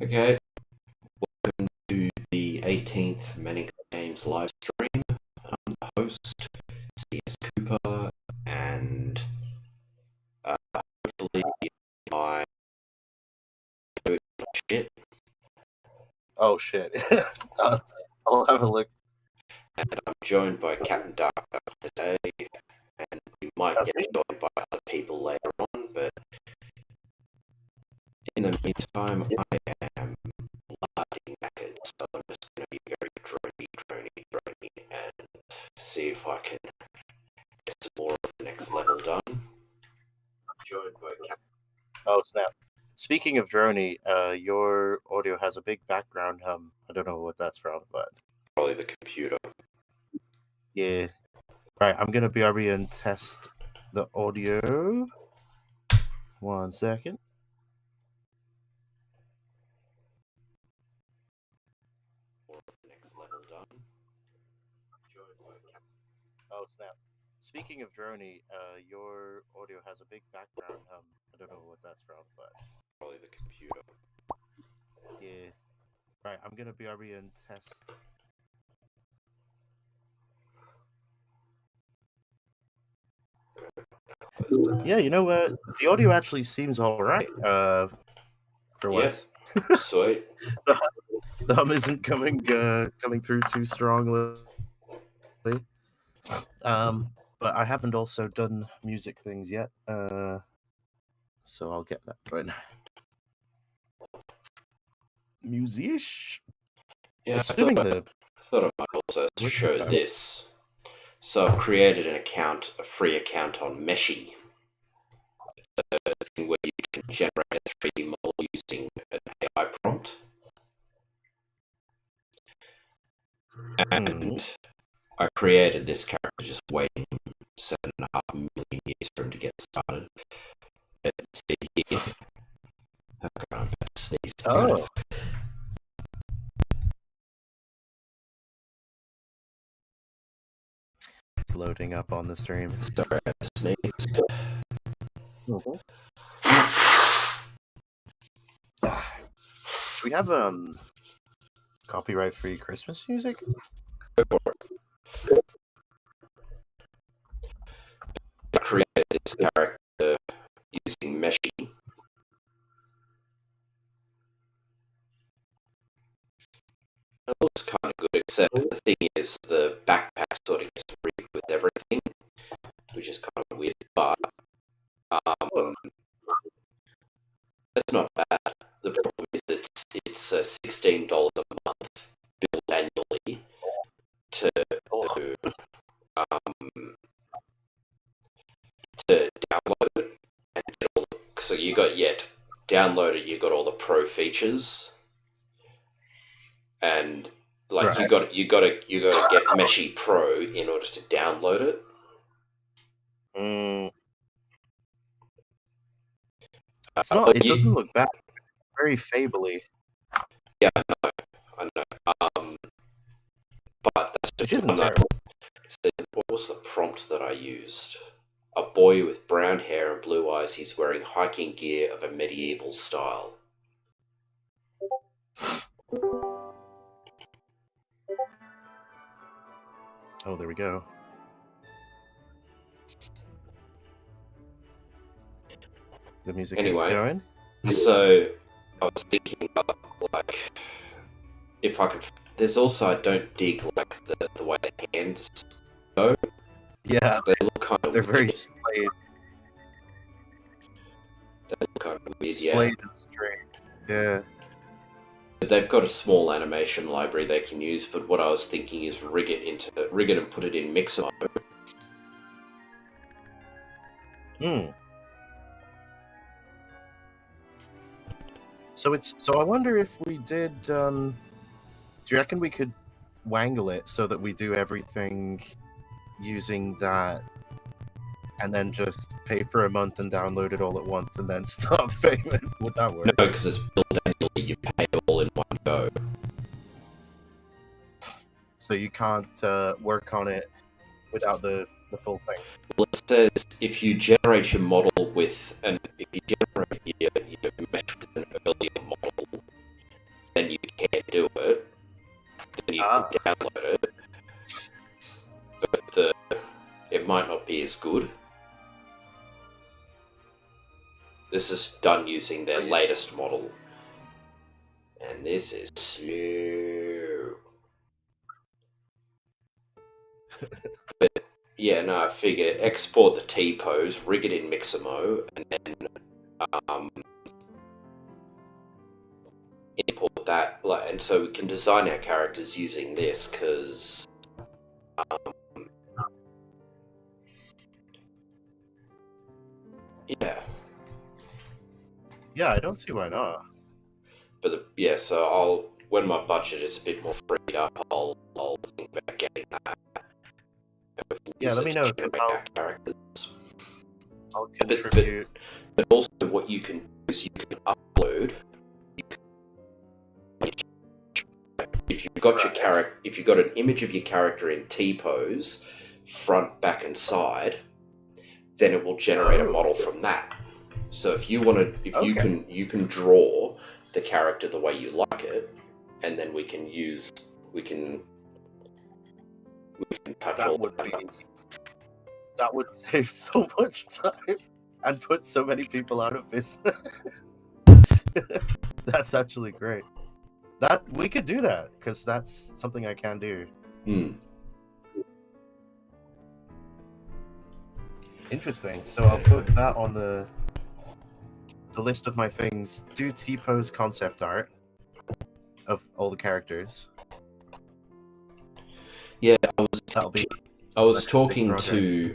Okay, welcome to the 18th Manic Games live stream. I'm the host, CS Cooper, and hopefully I do shit, Oh shit. I'll have a look. and I'm joined by Captain Dark today, and we might That's get me. joined by other people later on, but in the meantime, I am lighting back so I'm just going to be very drony, and see if I can get some more of the next level done. I'm joined by Captain. Oh snap. Speaking of droney, your audio has a big background hum. I don't know what that's from, but Probably the computer. yeah. Right, I'm gonna BRB and test the audio. 1 second. Next level done. Joined by Captain. Oh snap. Speaking of droney, your audio has a big background hum. I don't know what that's from, but Probably the computer. yeah. Right, I'm gonna BRB and test. Yeah, you know what? The audio actually seems alright, for once. Sweet. The hum isn't coming through too strongly. But I haven't also done music things yet, so I'll get that going. Music. Yeah, Assuming I thought I might also show this. So I've created an account, a free account on Meshi, a thing where you can generate a 3D model using an AI prompt. And I created this character just waiting 7.5 million years for him to get started. Let's see here. Oh god, I'm about to sneeze. Oh. It's loading up on the stream. Sorry, I had to sneeze. Do we have copyright-free Christmas music? I created this character using Meshi. It looks kind of good, except the thing is the backpack sort of gets rigged with everything, which is kind of weird, but that's not bad. The problem is it's $16 a month billed annually to download it and get all the, so you got download it, you got all the pro features, and like Right. you got to get Meshi Pro in order to download it. It's not. It doesn't look bad. Very fably. Yeah, I know. But that's which isn't terrible. What was the prompt that I used? A boy with brown hair and blue eyes. He's wearing hiking gear of a medieval style. Oh, there we go. The music is going. So I was thinking, like, if I could. There's also I don't dig like the way the hands go. Yeah, they look kind of. They're very splayed. They look kind of weird. Splayed and straight. Yeah. They've got a small animation library they can use, but what I was thinking is rig it and put it in mixer mode. So I wonder if we did. Do you reckon we could wangle it so that we do everything using that, and then just pay for a month and download it all at once, and then stop payment? Would that work? No, because it's billed annually. You pay all in one go. So you can't work on it without the full thing. Well, it says if you generate your model with if you generate your mesh with an earlier model, idea is good. This is done using their latest model. And this is slow. But yeah, no, I figure export the T-pose, rig it in Mixamo, and then import that, and so we can design our characters using this, because yeah, I don't see why not. But so when my budget is a bit more freed up, I'll think about getting that. Yeah, let me know. I'll contribute. But also, what you can do is you can upload. If you've got your character, if you've got an image of your character in T-pose, front, back, and side, then it will generate a model from that. So if you want to, you can draw the character the way you like it, and then we can touch all that. That would save so much time and put so many people out of business. That's actually great. That we could do that, because that's something I can do. Interesting. So I'll put that on the list of my things. Do T-pose concept art of all the characters. Yeah, I was talking to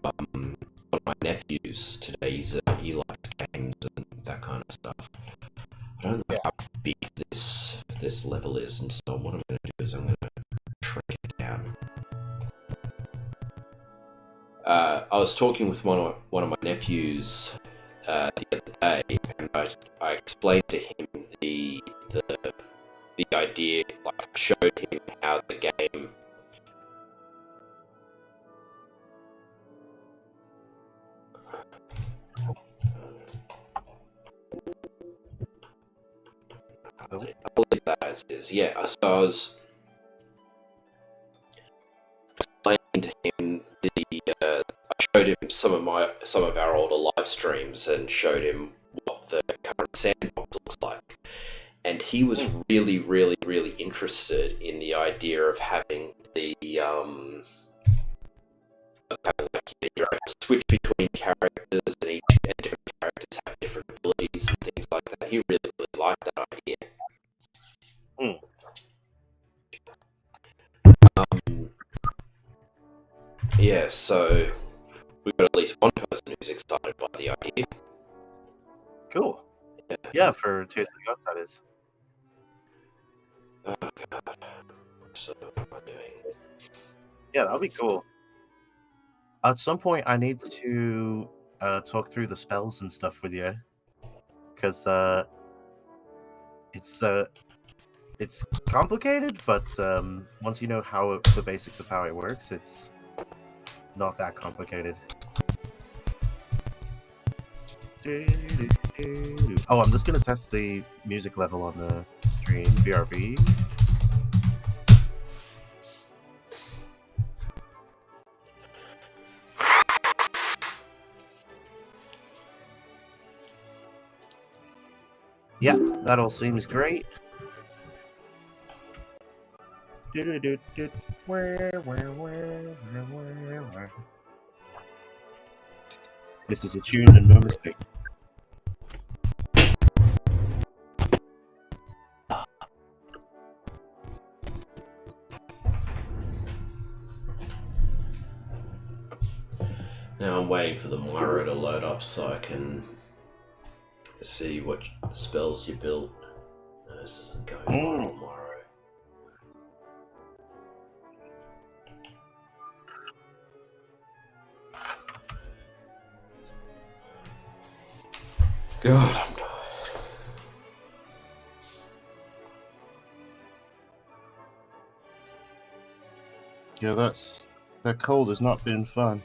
one of my nephews today. He likes games and that kind of stuff. I don't know how big this level is, and so what I'm going to do is I'm going to shrink it down. I was talking with one of my nephews the other day, and I explained to him the idea. Like, I showed him how the game. I'll leave that as is. Yeah, so I was explaining to him I showed him some of our older live streams and showed him what the current sandbox looks like, and he was really, really, really interested in the idea of having switch between characters, and different characters have different abilities and things like that. He really, really liked that idea. Yeah, so we've got at least one person who's excited by the idea. Cool. Yeah, for Tears of the Gods, that is. Oh god. So what am I doing? Yeah, that'll be cool. At some point, I need to talk through the spells and stuff with you, because it's complicated, but once you know the basics of how it works, it's not that complicated. Oh, I'm just gonna test the music level on the stream. BRB. Yeah, that all seems great. This is a tune and no mistake. Now I'm waiting for the Myro to load up so I can see what spells you built. No, this isn't going well, Myro. God, I'm tired. Yeah, that cold has not been fun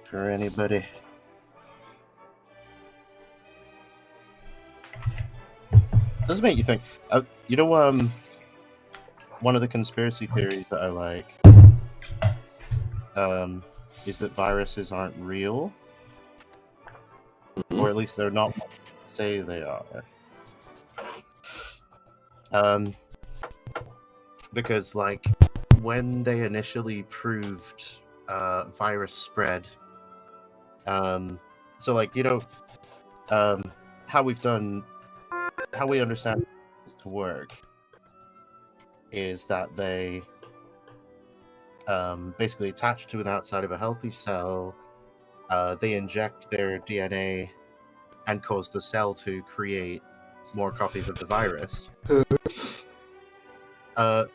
for anybody. It does make you think. You know, one of the conspiracy theories that I like is that viruses aren't real, or at least they're not what they say they are. Because like when they initially proved virus spread, so like how we understand this to work is that they basically attach to an outside of a healthy cell. They inject their DNA and cause the cell to create more copies of the virus. The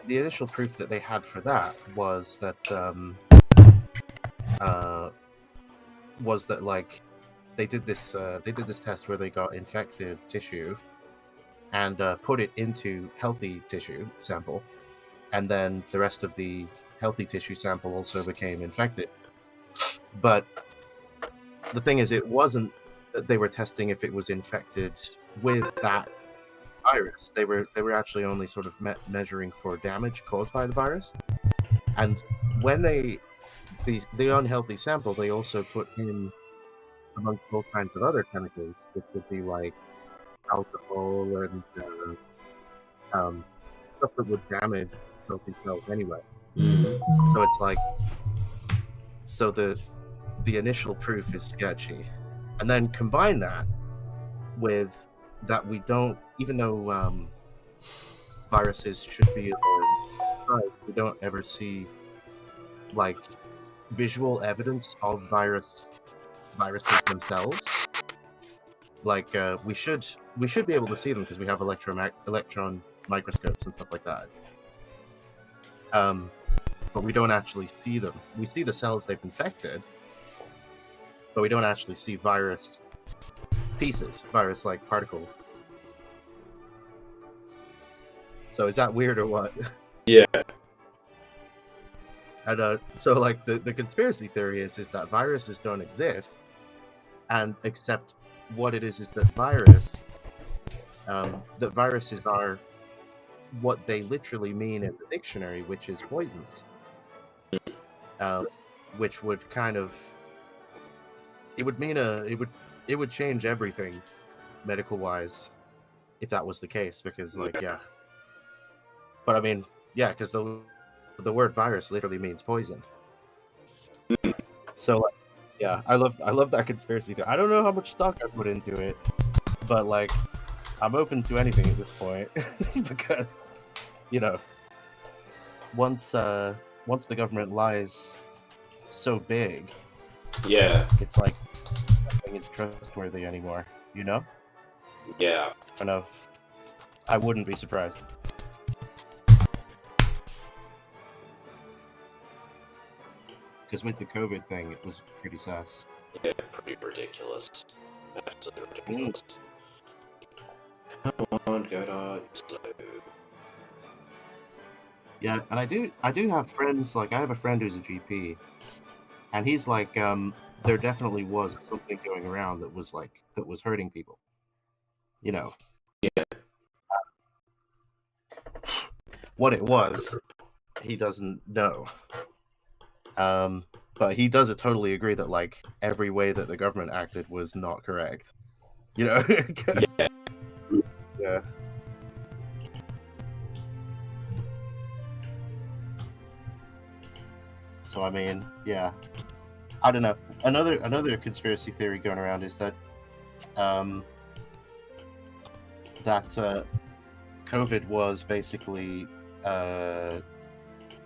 initial proof that they had for that was that like they did this test where they got infected tissue and put it into healthy tissue sample, and then the rest of the healthy tissue sample also became infected. But the thing is, it wasn't that they were testing if it was infected with that virus. They were actually only sort of measuring for damage caused by the virus. And when the unhealthy sample, they also put in amongst all kinds of other chemicals, which would be like alcohol and stuff that would damage healthy cells anyway. So it's like, so the initial proof is sketchy, and then combine that with that we don't, even though viruses should be outside, we don't ever see like visual evidence of viruses themselves. Like we should be able to see them because we have electron microscopes and stuff like that. But we don't actually see them. We see the cells they've infected, but we don't actually see virus pieces, virus-like particles. So is that weird or what? Yeah. And so like the conspiracy theory is that viruses don't exist, and except what it is that viruses are what they literally mean in the dictionary, which is poisons. Which would kind of, it would change everything medical wise if that was the case, because like yeah. But I mean, yeah, because the word virus literally means poison. So like, yeah, I love that conspiracy theory. I don't know how much stock I put into it, but like I'm open to anything at this point because once the government lies so big, Yeah. it's like nothing is trustworthy anymore, Yeah. I know. I wouldn't be surprised. Because with the COVID thing, it was pretty sus. Yeah, pretty ridiculous. Absolutely ridiculous. Come on, go dog. Slow. Yeah, and I do have friends, like I have a friend who's a GP, and he's like, there definitely was something going around that was hurting people. Yeah. What it was, he doesn't know. But he doesn't totally agree that like every way that the government acted was not correct. Yeah. Yeah. So I mean, yeah. I don't know. Another conspiracy theory going around is that COVID was basically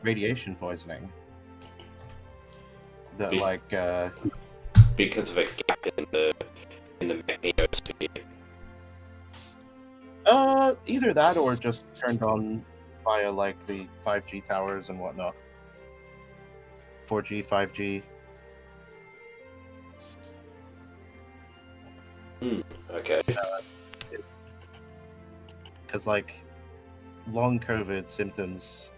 radiation poisoning. That because of a gap in the magnetosphere. Either that or just turned on via like the 5G towers and whatnot. 4G, 5G. Okay. Because like long COVID symptoms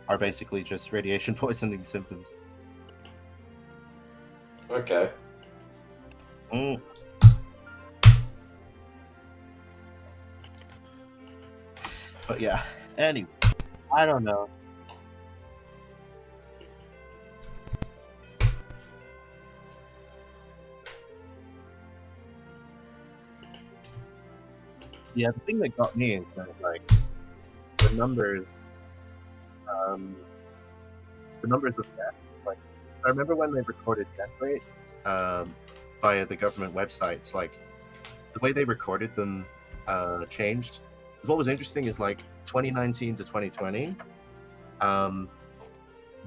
are basically just radiation poisoning symptoms. Okay. But yeah, anyway, I don't know. Yeah, the thing that got me is that like the numbers, um, the numbers of deaths. Like, I remember when they recorded death rate via the government websites. Like the way they recorded them changed. What was interesting is like 2019 to 2020.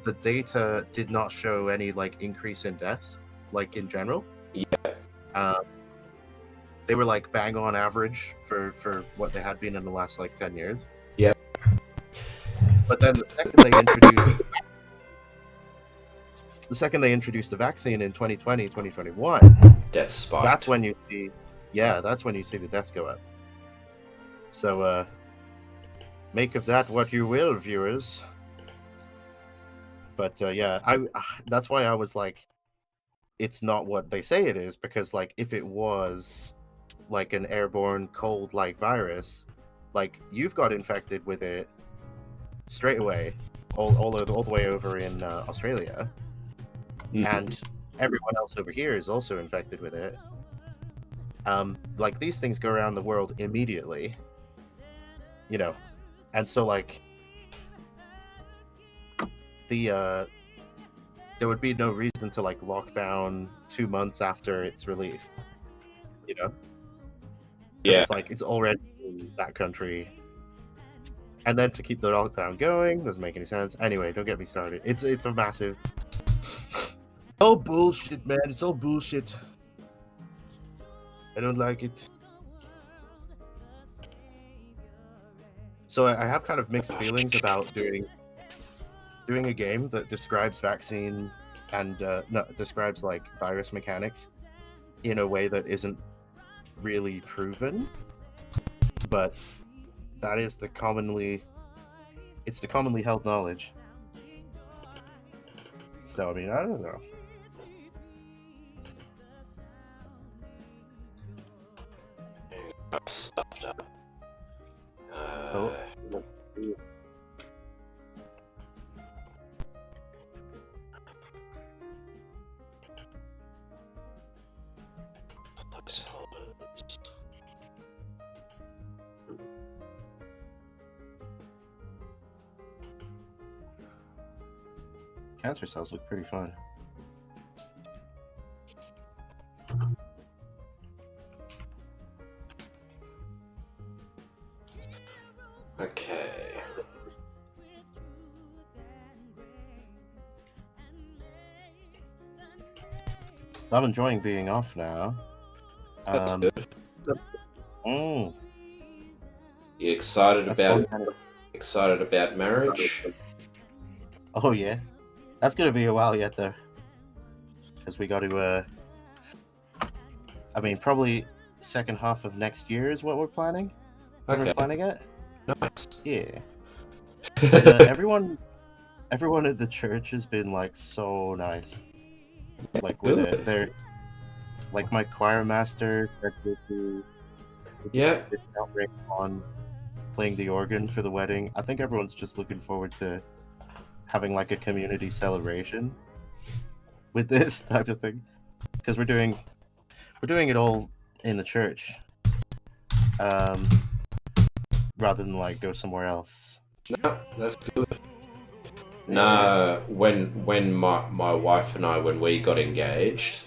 The data did not show any like increase in deaths, like in general. Yeah. They were like bang on average for what they had been in the last like 10 years. Yeah. But then the second they introduced the vaccine in 2020, 2021, Death spiked. that's when you see the deaths go up. So make of that what you will, viewers. But yeah, that's why I was like, it's not what they say it is, because like if it was like an airborne cold like virus, like you've got infected with it straight away, all the way over in Australia, and everyone else over here is also infected with it. Like these things go around the world immediately, you know, and so like there would be no reason to like lock down 2 months after it's released, you know. Yeah. It's like it's already in that country, and then to keep the lockdown going doesn't make any sense. Anyway, don't get me started. It's a massive. Oh bullshit, man! It's all bullshit. I don't like it. So I have kind of mixed feelings about doing a game that describes vaccine and describes like virus mechanics in a way that isn't really proven, but that is the commonly held knowledge. So I mean, I don't know. I'm stuffed up. Placeholders. Cancer cells look pretty fun. Okay. I'm enjoying being off now. That's good. You excited about marriage? Oh yeah, that's gonna be a while yet though, because we got to. I mean, probably second half of next year is what we're planning. Okay. We're planning it. Nice. Yeah. But, everyone at the church has been like so nice. Like with it, they're like my choir master. Yeah. On playing the organ for the wedding. I think everyone's just looking forward to having like a community celebration with this type of thing, because we're doing it all in the church, rather than like go somewhere else. No, that's good. No, when my wife and I, when we got engaged,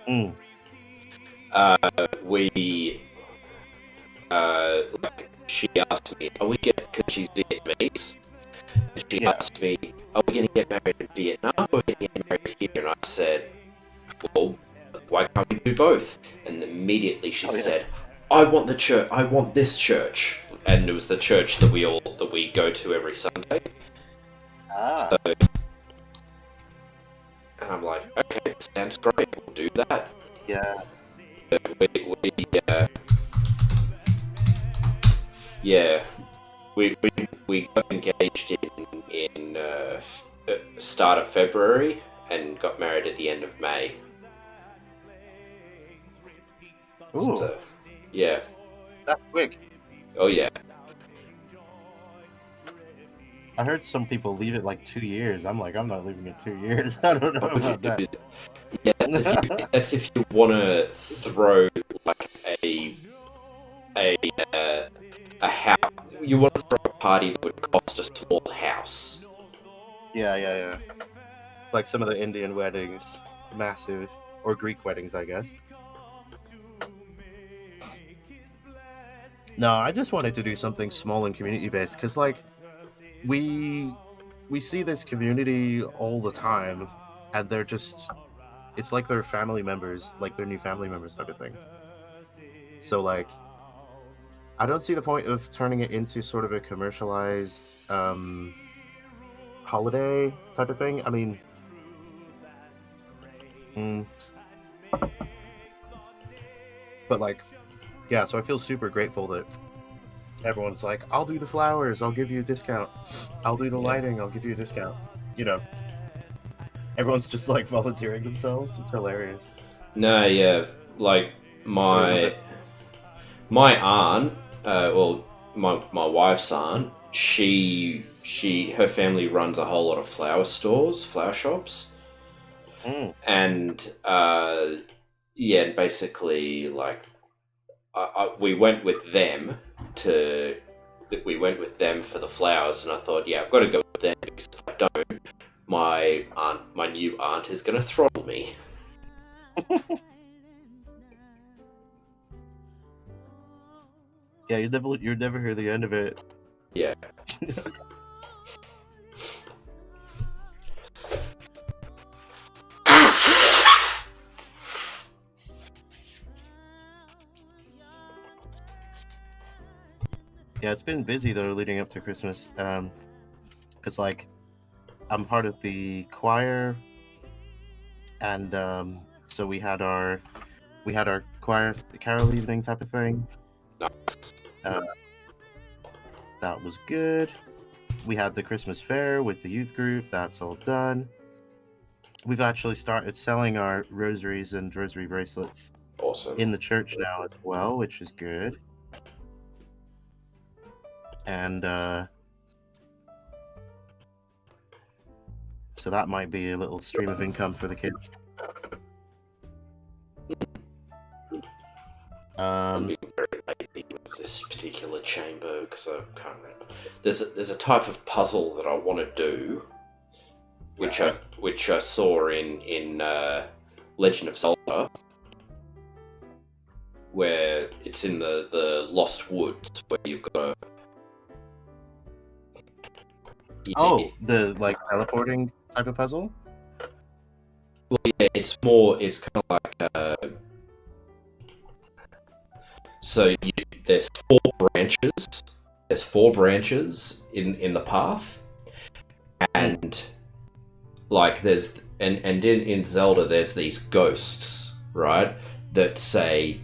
we like she asked me, "Are we getting?" Because she's Vietnamese, and she asked me, "Are we going to get married in Vietnam or are we going to get married here?" And I said, "Well, why can't we do both?" And immediately she said, "I want the church. I want this church." And it was the church that we go to every Sunday. So, and I'm like, okay, sounds great. We'll do that. Yeah. We got engaged in start of February and got married at the end of May. Ooh. So, yeah. That's quick. Oh yeah. I heard some people leave it like 2 years. I'm like, I'm not leaving it 2 years. I don't know about that. Yeah, that's if you want to throw like a house. You want to throw a party that would cost a small house. Yeah. Like some of the Indian weddings, massive, or Greek weddings, I guess. No, I just wanted to do something small and community based because, like, we see this community all the time, and they're just it's like they're family members, like they're new family members type of thing. So, like, I don't see the point of turning it into sort of a commercialized holiday type of thing. I mean, mm, but like, yeah. So I feel super grateful that everyone's like, "I'll do the flowers. I'll give you a discount. I'll do the lighting. I'll give you a discount." You know, everyone's just like volunteering themselves. It's hilarious. No, yeah, like I love my it. my aunt, well, my wife's aunt, her family runs a whole lot of flower stores, flower shops, Mm. and yeah, basically like we went with them to we went with them for the flowers, and I thought, yeah, I've got to go with them because if I don't, my new aunt is going to throttle me. Yeah, you'd never hear the end of it. Yeah. Yeah, it's been busy though leading up to Christmas. Because like I'm part of the choir, and so we had our choir carol evening type of thing. Nice. That was good. We had the Christmas fair with the youth group. That's all done. We've actually started selling our rosaries and rosary bracelets Awesome. in the church now as well, which is good. And so that might be a little stream of income for the kids. I'm being very lazy with this particular chamber because I can't remember. There's a type of puzzle that I want to do, which I saw in Legend of Zelda, where it's in the Lost Woods, where you've got Oh, the like teleporting type of puzzle? Well, yeah, it's kind of like so there's four branches in the path, and like there's and in Zelda there's these ghosts, right, that say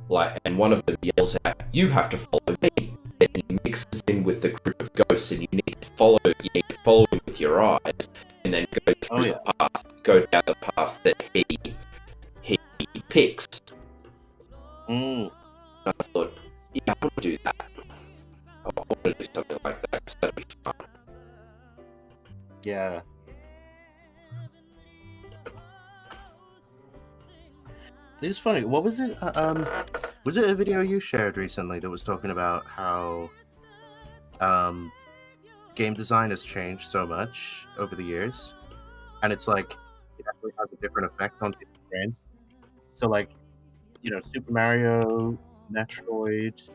like, and one of them yells out, "You have to follow me." Then he mixes in with the group of ghosts, and you need to follow him with your eyes, and then go down the path that he picks. Mm. I thought, yeah, I want to do that. I want to do something like that because that'd be fun. Yeah. It's funny. What was it? Was it a video you shared recently that was talking about how game design has changed so much over the years, and it's like it actually has a different effect on people's brains. So, like, you know, Super Mario, Metroid,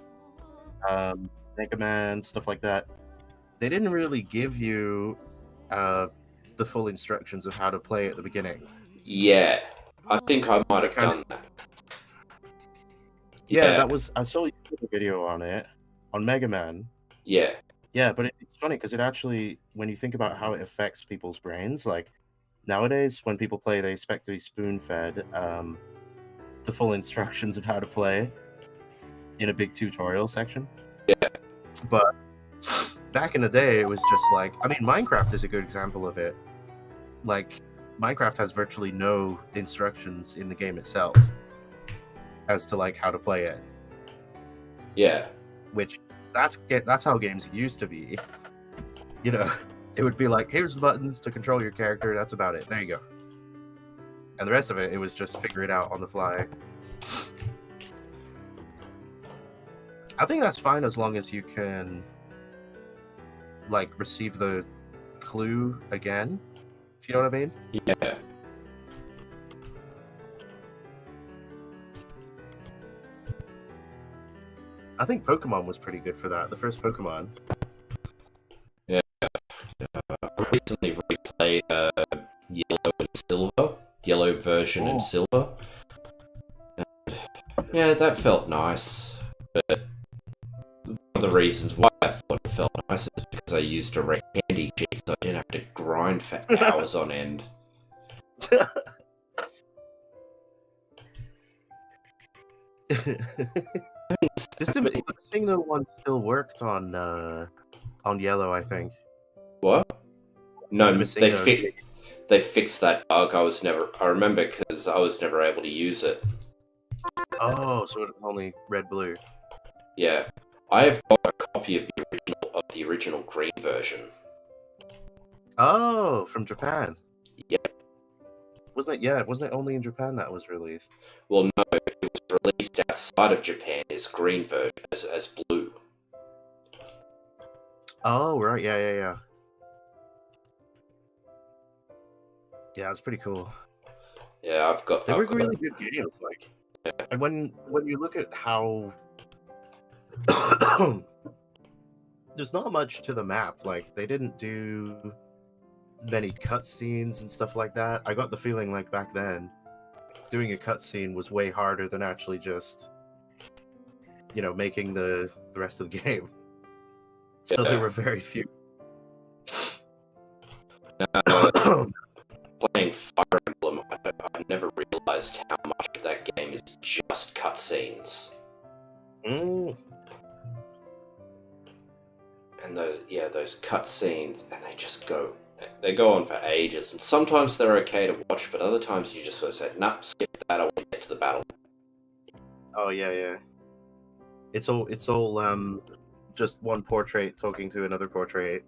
Mega Man, stuff like that. They didn't really give you the full instructions of how to play at the beginning. Yeah, I think I might have done that. Yeah, that was I saw you did a video on it on Mega Man. Yeah. Yeah, but it's funny because it actually, when you think about how it affects people's brains, like nowadays when people play, they expect to be spoon-fed the full instructions of how to play in a big tutorial section. Yeah. But back in the day, it was just like, I mean, Minecraft is a good example of it. Like, Minecraft has virtually no instructions in the game itself as to like how to play it. Yeah. Which that's how games used to be. You know, it would be like, here's the buttons to control your character. That's about it. There you go. And the rest of it was just figure it out on the fly. I think that's fine as long as you can, like, receive the clue again. If you know what I mean? Yeah. I think Pokemon was pretty good for that. The first Pokemon. Yeah. I recently replayed Yellow and Silver, Yellow version and Oh. Silver. Yeah, that felt nice. But one of the reasons why I thought it felt nice is because I used a handy cheat, so I didn't have to grind for hours on end. The single one still worked on Yellow, I think. What? No, The they fixed that bug. I remember because I was never able to use it. Oh, so it was only red blue. Yeah, I have got a copy of the original green version. Oh, from Japan. Yep. Wasn't it only in Japan that was released? Well, no, it was released outside of Japan as green version, as blue. Oh, right, yeah. Yeah, it's pretty cool. Yeah, I've got. They were really good games, like. Yeah. And when you look at how there's not much to the map, like they didn't do many cutscenes and stuff like that. I got the feeling like back then, doing a cutscene was way harder than actually just, making the rest of the game. So there were very few. Playing Fire Emblem, I never realized how much of that game is just cutscenes. Mm. And those cutscenes, and they go on for ages, and sometimes they're okay to watch, but other times you just sort of say, "Nah, skip that. I want to get to the battle." Oh yeah. It's all just one portrait talking to another portrait.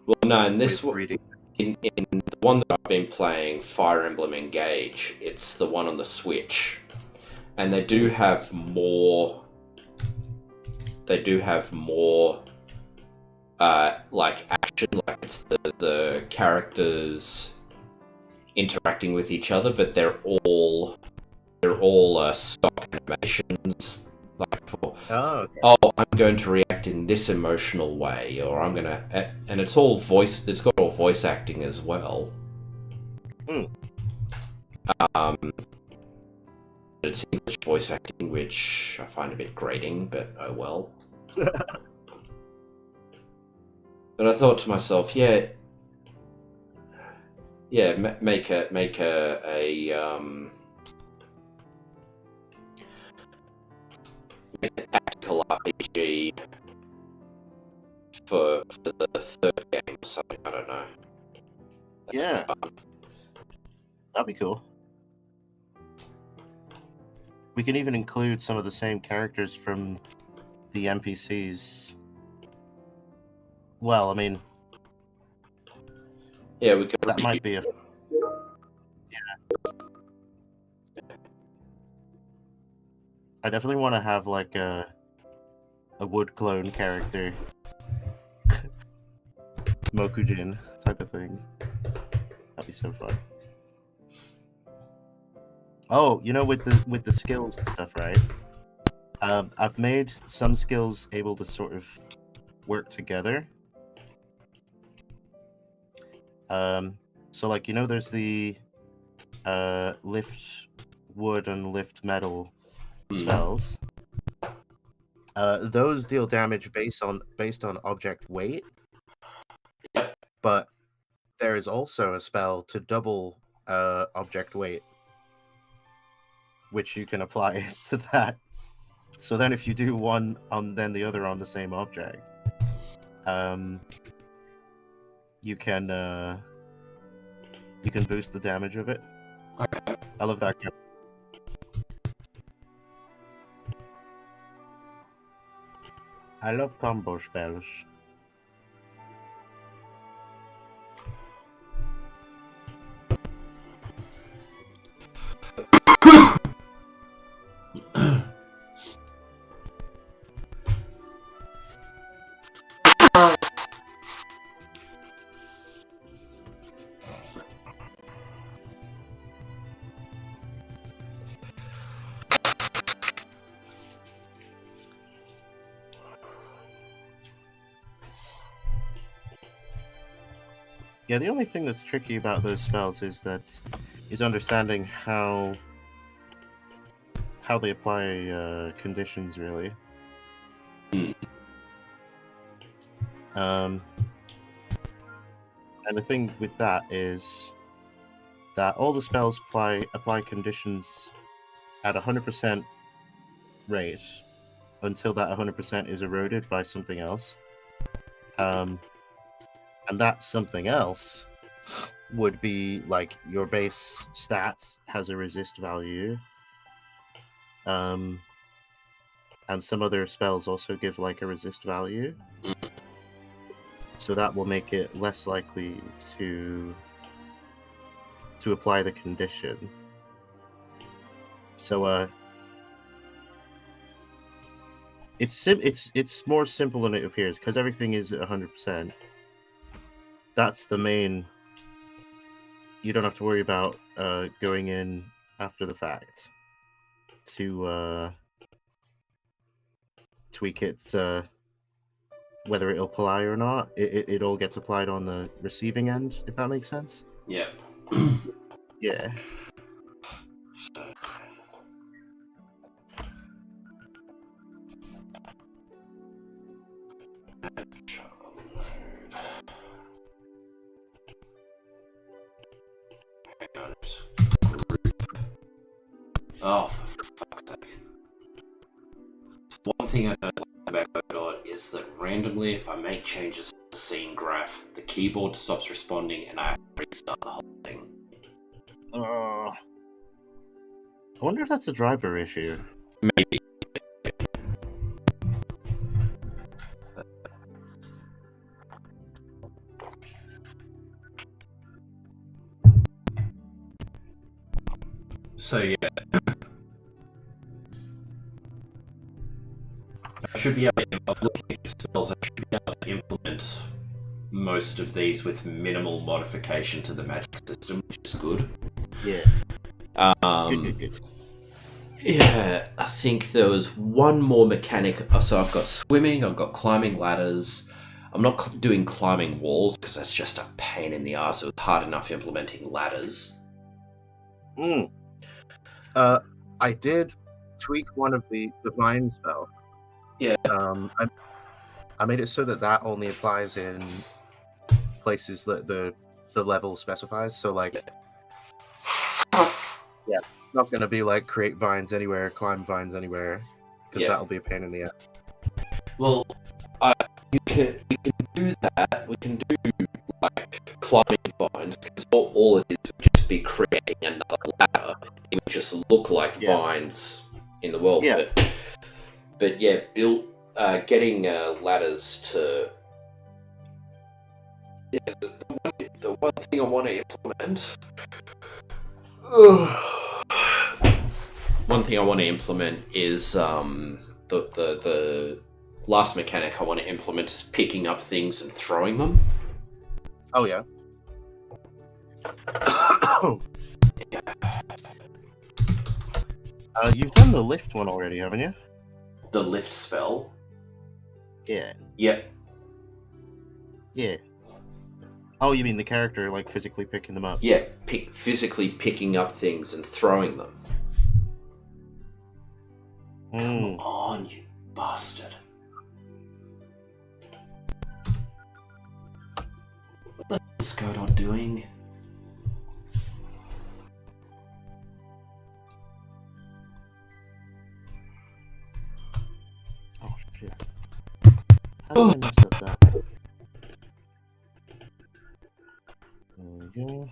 Well, no, in this one, in the one that I've been playing, Fire Emblem Engage, it's the one on the Switch, and they do have more. They do have more. Like action, like it's the characters interacting with each other, but they're all stock animations. Like for I'm going to react in this emotional way, or I'm gonna, and it's all voice. It's got all voice acting as well. It's English voice acting, which I find a bit grating, but oh well. But I thought to myself, make a tactical RPG for the third game or something. I don't know. Yeah, that'd be cool. We can even include some of the same characters from the NPCs. Well, I mean, yeah, we could. That might be a. Yeah. I definitely want to have like a wood clone character, Mokujin type of thing. That'd be so fun. Oh, with the skills and stuff, right? I've made some skills able to sort of work together. So like there's the lift wood and lift metal spells. Those deal damage based on object weight. But there is also a spell to double object weight, which you can apply to that. So then if you do one on then the other on the same object, you can boost the damage of it. Okay. I love that. I love combo spells. Yeah, the only thing that's tricky about those spells is understanding how they apply conditions, really. Hmm. And the thing with that is that all the spells apply conditions at 100% rate until that 100% is eroded by something else. And that something else would be like your base stats has a resist value. And some other spells also give like a resist value. So that will make it less likely to apply the condition. So it's more simple than it appears because everything is at 100%. That's the main. You don't have to worry about going in after the fact to tweak its whether it'll apply or not. It all gets applied on the receiving end, if that makes sense. Yeah. Yeah. Oh, for fuck's sake. One thing I don't like about Godot is that randomly, if I make changes to the scene graph, the keyboard stops responding and I have to restart the whole thing. I wonder if that's a driver issue. Maybe. So yeah, I should be able to, if I'm looking at your spells, I should be able to implement most of these with minimal modification to the magic system, which is good. Yeah. Good. Yeah, I think there was one more mechanic. So I've got swimming, I've got climbing ladders. I'm not doing climbing walls because that's just a pain in the ass. It was hard enough implementing ladders. I did tweak one of the vine spell. Yeah. I made it so that only applies in places that the level specifies. So like, yeah, it's not going to be like create vines anywhere, climb vines anywhere, because that'll be a pain in the ass. Well, we can do that. We can do like climbing vines because all it is would just be creating another ladder. It would just look like vines in the world. Yeah. But yeah, getting ladders to. Yeah, the one thing I want to implement. One thing I want to implement is the last mechanic I want to implement is picking up things and throwing them. Oh yeah. You've done the lift one already, haven't you? The lift spell. Yeah. Yep. Yeah. Oh, you mean the character, like, physically picking them up? Yeah, physically picking up things and throwing them. Come on, you bastard. What the hell is Godot doing? Oh, shit. How did I mess up that? There we go.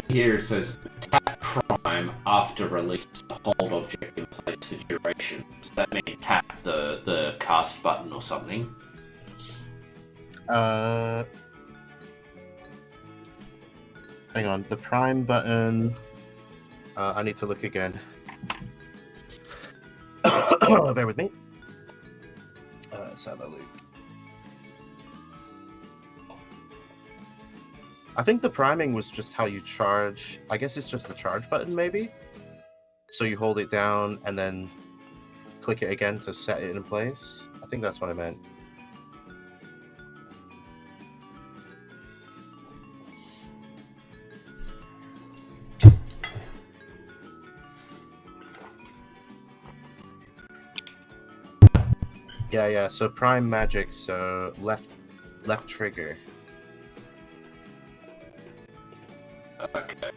Here it says tap prime after release to hold object in place for duration. Does that mean tap the cast button or something? Hang on, the prime button. I need to look again. Bear with me. Let's have a look. I think the priming was just how you charge. I guess it's just the charge button, maybe. So you hold it down and then click it again to set it in place. I think that's what I meant. Yeah. So prime magic. So left trigger. Okay.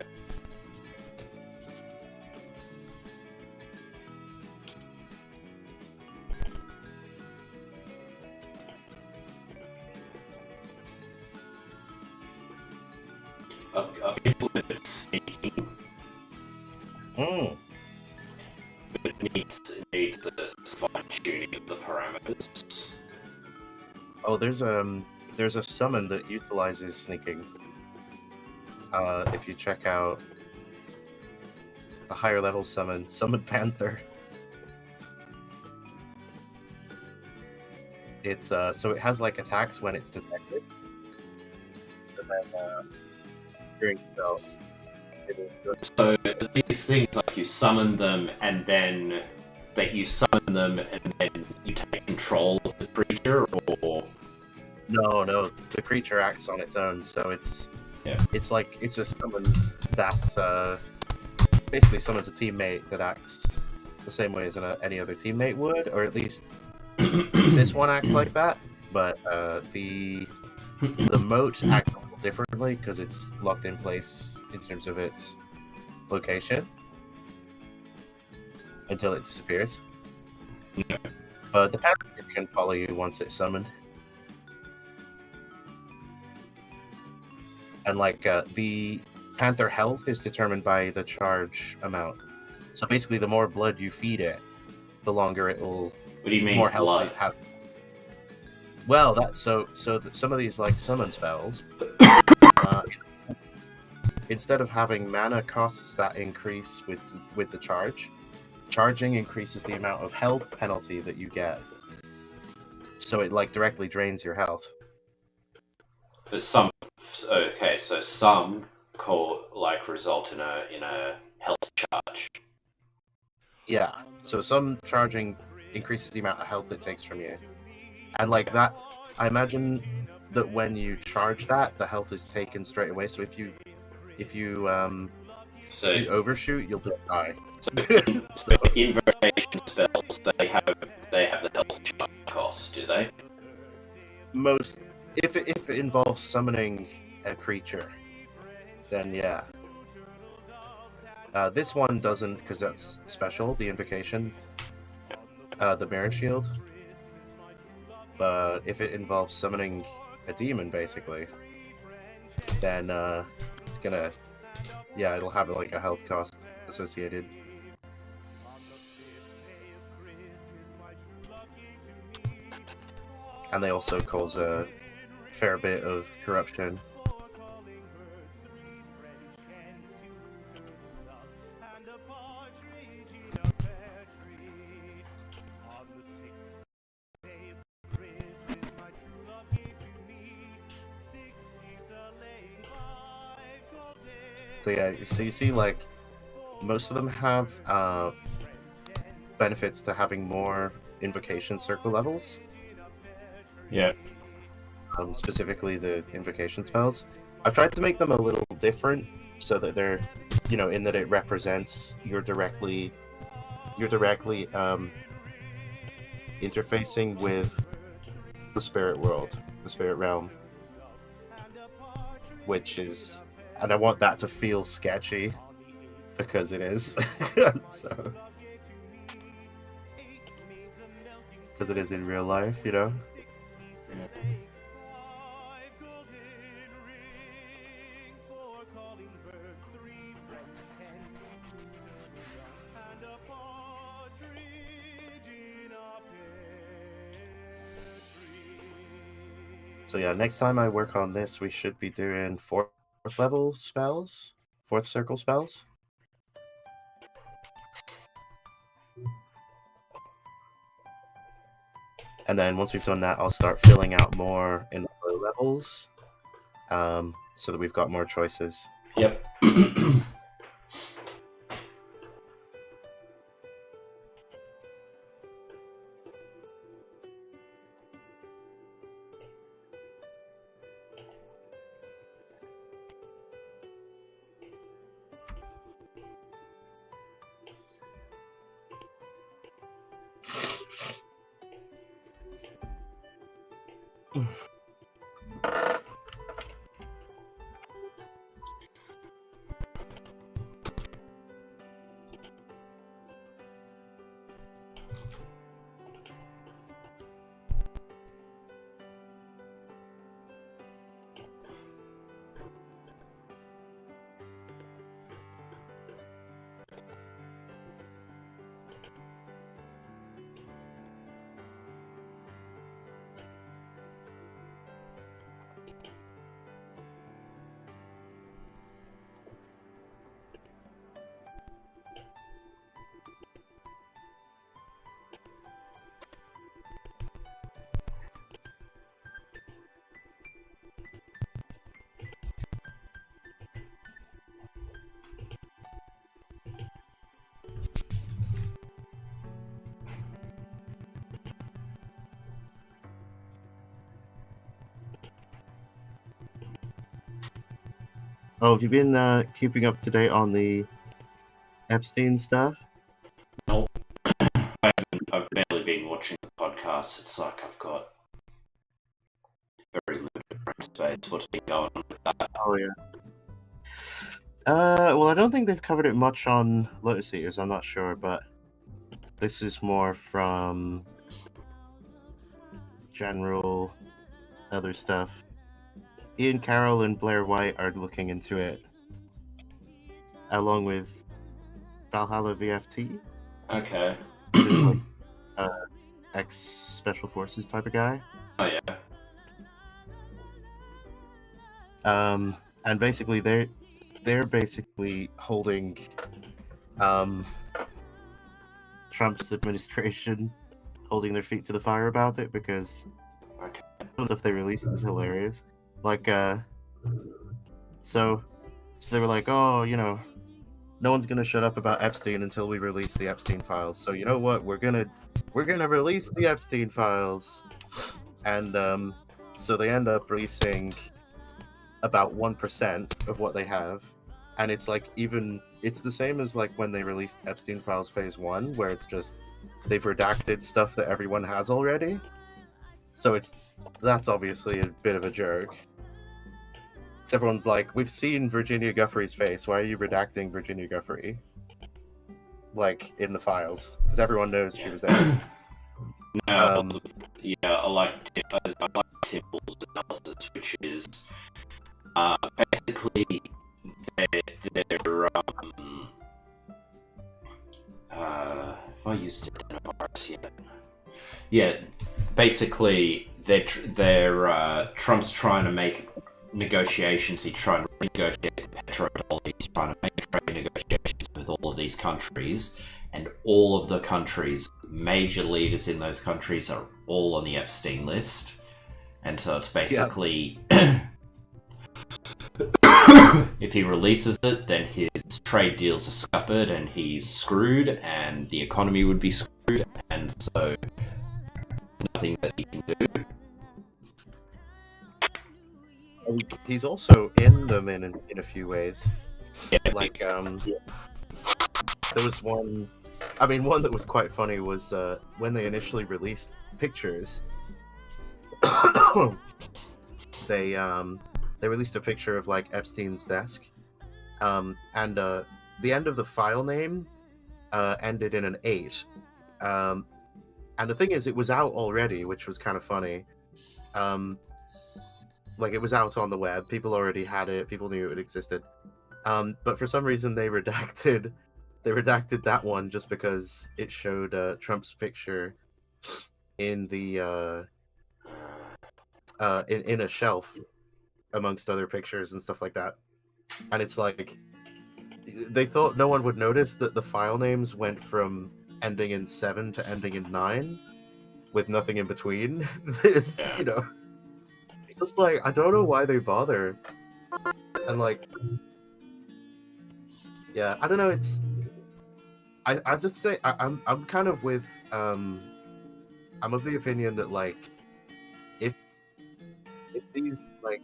I've implemented sneaking, Mm. but it needs a fine tuning of the parameters. Oh, there's a summon that utilizes sneaking. If you check out the higher level summon Panther. It's so it has like attacks when it's detected, and then during spell, it is good. So these things, like you summon them and then you take control of the creature, or No, the creature acts on its own, so it's like it's a summon that basically summons a teammate that acts the same way as any other teammate would, or at least this one acts like that. But the moat acts a little differently because it's locked in place in terms of its location until it disappears. Yeah. But the panther can follow you once it's summoned. And like the panther health is determined by the charge amount. So basically, the more blood you feed it, the longer it will. What do you mean more health blood? it have. Well, some of these like summon spells, instead of having mana costs that increase with the charging increases the amount of health penalty that you get. So it like directly drains your health. For some, okay, so some result in a health charge. Yeah. So some charging increases the amount of health it takes from you, and like that, I imagine that when you charge that, the health is taken straight away. So if you overshoot, you'll just die. So invocation spells, they have the health charge cost, do they? Most, if it involves summoning a creature, then yeah. This one doesn't, because that's special, the invocation, the Mirror Shield. But if it involves summoning a demon, basically, then it's gonna, yeah, it'll have like a health cost associated. And they also cause a fair bit of corruption. So yeah, so you see, like, most of them have benefits to having more invocation circle levels. Yeah. Specifically the invocation spells. I've tried to make them a little different so that they're, in that it represents you're directly interfacing with the spirit world, the spirit realm, which is, and I want that to feel sketchy because it is. So, because it is in real life, Yeah. So yeah, next time I work on this, we should be doing fourth level spells, fourth circle spells. And then once we've done that, I'll start filling out more in the low levels. so that we've got more choices. Yep. Oh, have you been keeping up to date on the Epstein stuff? Nope. I've barely been watching the podcasts. It's like I've got very limited brain space. What's been going on with that? Oh yeah. Well, I don't think they've covered it much on Lotus Eaters. I'm not sure, but this is more from general other stuff. Ian Carroll and Blair White are looking into it, along with Valhalla VFT, Okay. who's like ex Special Forces type of guy. Oh yeah. And basically they're basically holding Trump's administration holding their feet to the fire about it, because Okay. some of the stuff they released is hilarious. Like so they were like, oh, no one's gonna shut up about Epstein until we release the Epstein files. So you know what? We're gonna release the Epstein files. And so they end up releasing about 1% of what they have. And it's like, it's the same as like when they released Epstein Files Phase 1, where it's just they've redacted stuff that everyone has already. So that's obviously a bit of a joke. Everyone's like, we've seen Virginia Guffey's face. Why are you redacting Virginia Guffey? Like, in the files. Because everyone knows she was there. No, yeah, I like Tibble's analysis, which is basically they're have I used identifiers yet? Yeah, basically they're Trump's trying to make negotiations. He's trying to renegotiate the petrodollar. He's trying to make trade negotiations with all of these countries, and all of the countries, major leaders in those countries, are all on the Epstein list. And so it's basically, if he releases it, then his trade deals are scuppered and he's screwed, and the economy would be screwed, and so there's nothing that he can do. He's also in them in a few ways. Yeah, Like, there was one that was quite funny was when they initially released pictures. They released a picture of like Epstein's desk, and the end of the file name ended in an 8, and the thing is, it was out already, which was kind of funny. Like, it was out on the web, people already had it, people knew it existed, but for some reason they redacted that one just because it showed Trump's picture in the in a shelf amongst other pictures and stuff like that. And it's like, they thought no one would notice that the file names went from ending in 7 to ending in 9 with nothing in between. It's just like, I don't know why they bother. And like, yeah, I don't know. I just say I'm kind of with I'm of the opinion that like if these like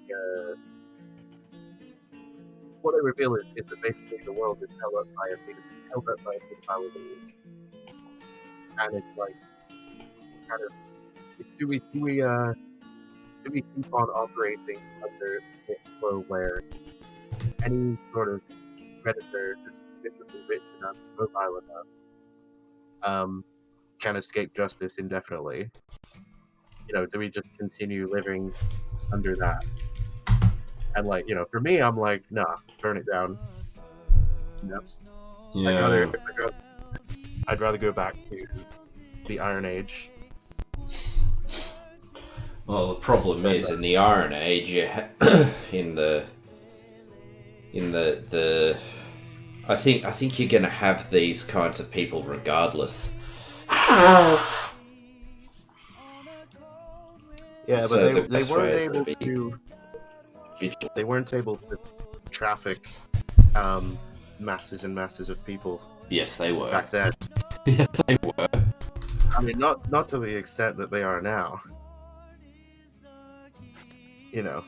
what I reveal is that basically the world is held up by a big power belief, and it's like kind of do we keep on operating under this flow where any sort of predator that's sufficiently rich enough, mobile enough, can escape justice indefinitely? You know, do we just continue living under that? And like, you know, for me, I'm like, nah, burn it down. You know, Yeah. I'd rather go back to the Iron Age. Well, the problem is in the Iron Age, in the I think you're gonna have these kinds of people regardless. Yeah, but So the they best weren't way is to able be to vigilant. they weren't able to traffic masses and masses of people Yes, they were. back then. Yes, they were. I mean, not to the extent that they are now. You know,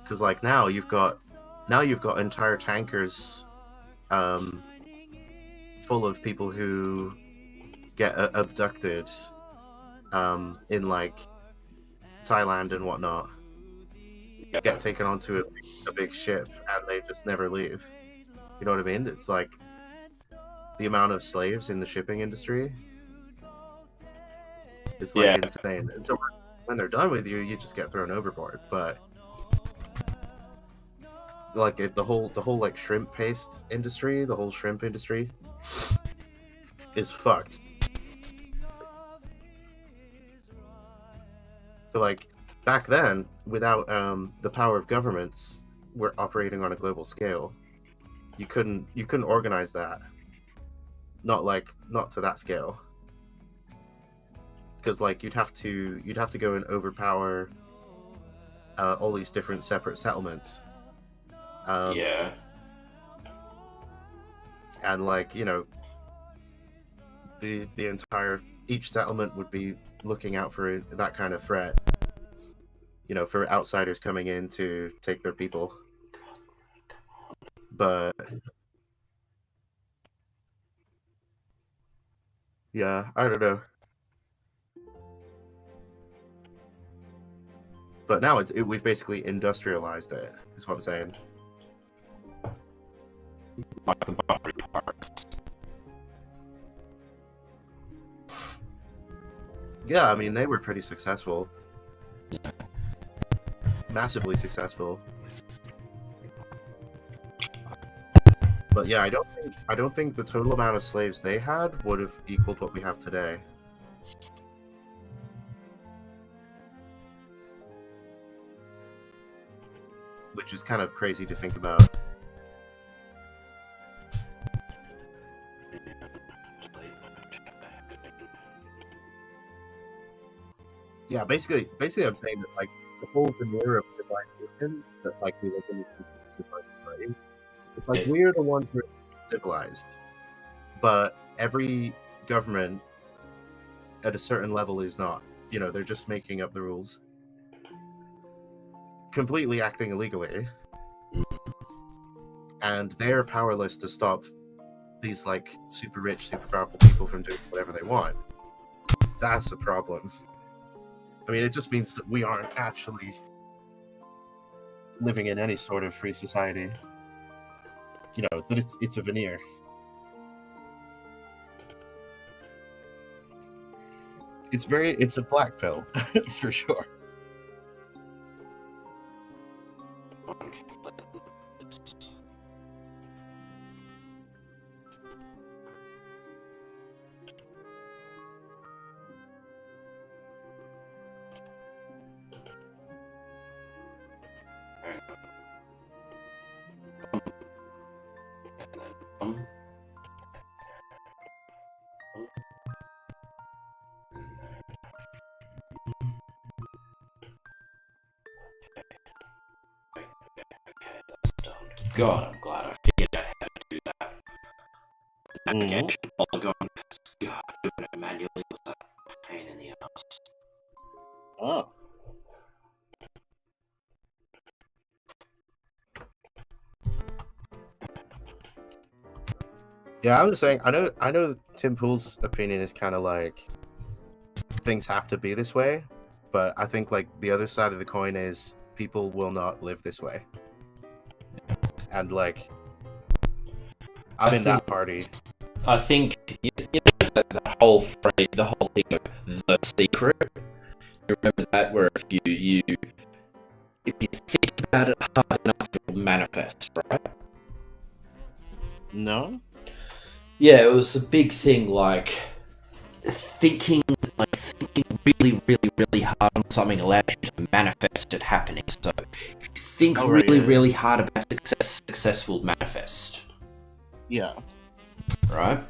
because like now you've got entire tankers full of people who get abducted in like Thailand and whatnot, get taken onto a big ship, and they just never leave. You know what I mean? It's like the amount of slaves in the shipping industry is like Yeah. insane. And so when they're done with you, you just get thrown overboard. But like the whole like shrimp paste industry, the whole shrimp industry is fucked. So like back then, without the power of governments, we're operating on a global scale. You couldn't organize that. Not to that scale. Because like you'd have to go and overpower all these different separate settlements. Yeah. And like, you know, the entire each settlement would be looking out for that kind of threat. You know, for outsiders coming in to take their people. But yeah, I don't know. But now we've basically industrialized it. Is what I'm saying. Like the Barbary Pirates. Yeah, I mean they were pretty successful. Yeah. Massively successful. But yeah, I don't think the total amount of slaves they had would have equaled what we have today. Which is kind of crazy to think about. Yeah, basically I'm saying that like the whole veneer of civilization that like we live in society, it's like Yeah. we're the ones who are civilized. But every government at a certain level is not. You know, they're just making up the rules. Completely acting illegally. And they're powerless to stop these like super rich, super powerful people from doing whatever they want. That's a problem. I mean, it just means that we aren't actually living in any sort of free society. You know, that it's a veneer. It's a black pill for sure. Okay, that's done. God, I'm glad I figured out how to do that. Navigation polygon. God, doing it manually was a pain in the ass. Oh. Yeah, I was saying, I know Tim Pool's opinion is kind of like things have to be this way, but I think like the other side of the coin is people will not live this way. And like I'm in that party. I think you know that whole phrase, the whole thing of the secret. You remember that, where if you think about it hard enough, it will manifest, right? No? Yeah, it was a big thing, like thinking really, really, really hard on something allows you to manifest it happening. So if you think really hard about success will manifest. Yeah. Right?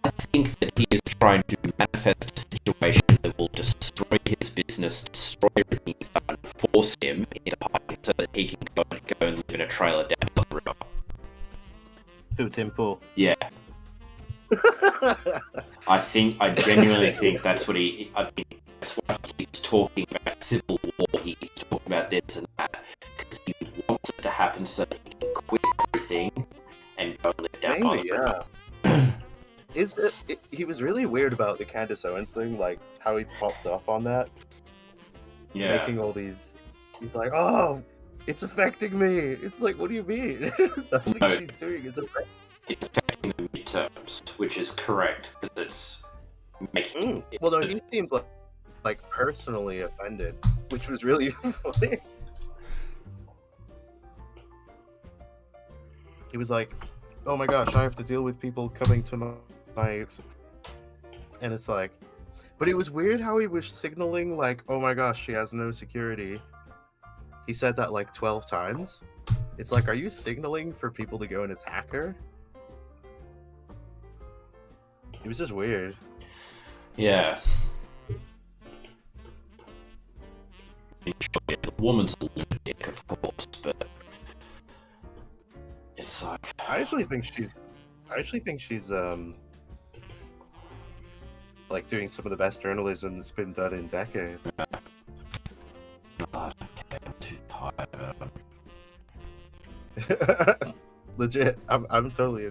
I think that he is trying to manifest a situation that will destroy his business, destroy everything he's done, force him into hiding so that he can go and live in a trailer down the river. Who, Tim Pool? Yeah. I genuinely think that's what I think that's why he keeps talking about civil war, he keeps talking about this and that, because he wants it to happen so that he can quit everything and go live down by the river. He was really weird about the Candace Owens thing, like how he popped off on that. Yeah. Making all these, he's like, oh, it's affecting me. It's like, what do you mean? Nothing she's doing is affecting. It's affecting the midterms, which is correct because it's making. Well, no, he seemed like personally offended, which was really funny. He was like, "Oh my gosh, I have to deal with people coming to my," and it's like, but it was weird how he was signaling like, "Oh my gosh, she has no security." He said that like 12 times. It's like, are you signaling for people to go and attack her? It was just weird. Yeah. The woman's a lunatic, of course, but it's like I actually think she's like doing some of the best journalism that's been done in decades. God, I'm too tired. Legit, I'm totally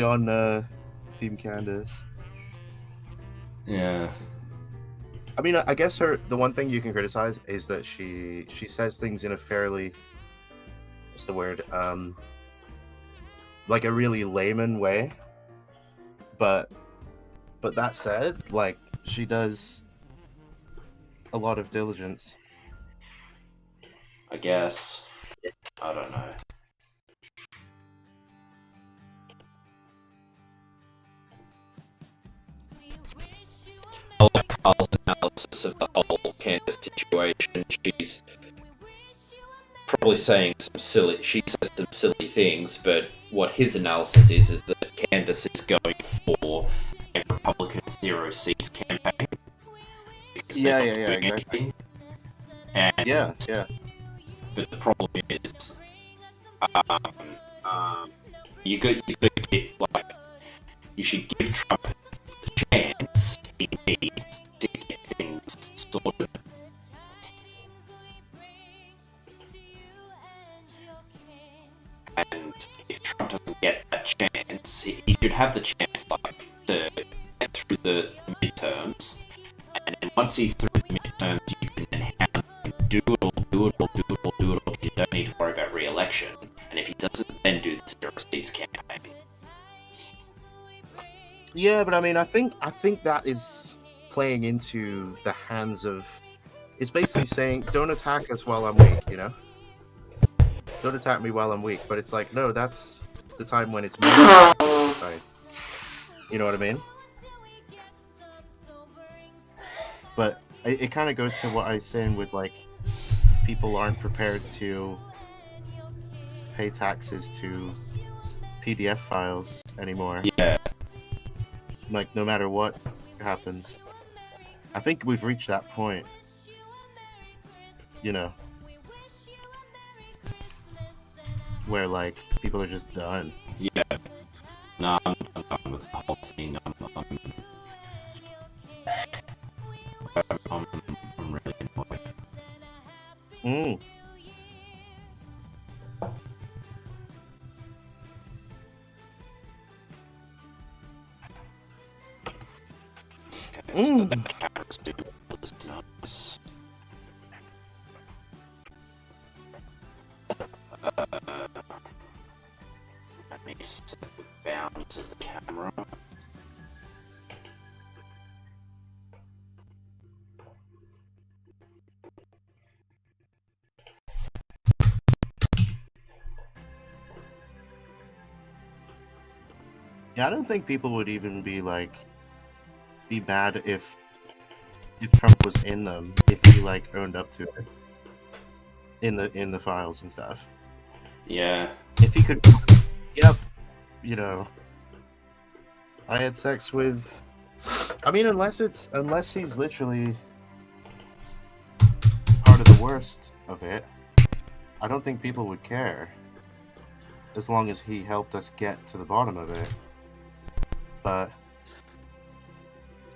on Team Candace. Yeah. I mean, I guess the one thing you can criticize is that she says things in a fairly, what's the word, like a really layman way. But that said, like, she does a lot of diligence. I guess. I don't know. I like Carl's analysis of the whole Candace situation. She's probably saying she says some silly things, but what his analysis is that Candace is going for a Republican zero seats campaign. Yeah, exactly. And, yeah. But the problem is, you should give Trump the chance he needs to get things sorted. And if Trump doesn't get that chance, he should have the chance, like, to get through the midterms. And then once he's through the midterms, you can then have him do it all. You don't need to worry about re-election. And if he doesn't then do the zero seats campaign. Yeah, but I mean, I think that is playing into the hands of. It's basically saying, "Don't attack us while I'm weak," you know. Don't attack me while I'm weak. But it's like, no, that's the time when it's me. You know what I mean? But it kind of goes to what I was saying with like, people aren't prepared to pay taxes to PDF files anymore. Yeah. Like, no matter what happens. I think we've reached that point. You know. where like people are just done. Yeah. No, I'm done with the whole thing. I'm really annoyed. Mm. Okay, so that camera's doing all this nice. Let me set the bounds of the camera. Yeah, I don't think people would even be like be mad if Trump was in them, if he like owned up to it in the files and stuff. Yeah. If he could, yep, you know, I had sex with. I mean, unless he's literally part of the worst of it, I don't think people would care. As long as he helped us get to the bottom of it. But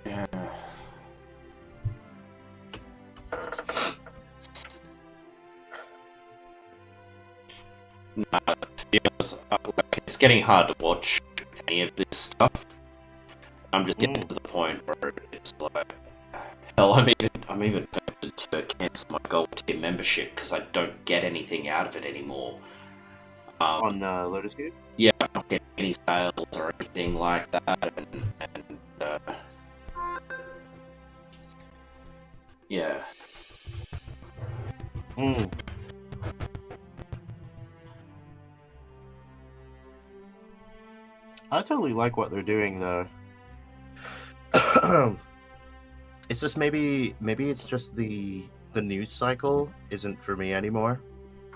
Yeah. Nah, to be honest, like, it's getting hard to watch any of this stuff. I'm just getting to the point where it's like, hell, I'm even tempted to cancel my gold tier membership because I don't get anything out of it anymore. On Lotus Gate? Yeah, I'm not getting any sales or anything like that, and yeah. Mm. I totally like what they're doing, though. It's just maybe it's just the news cycle isn't for me anymore.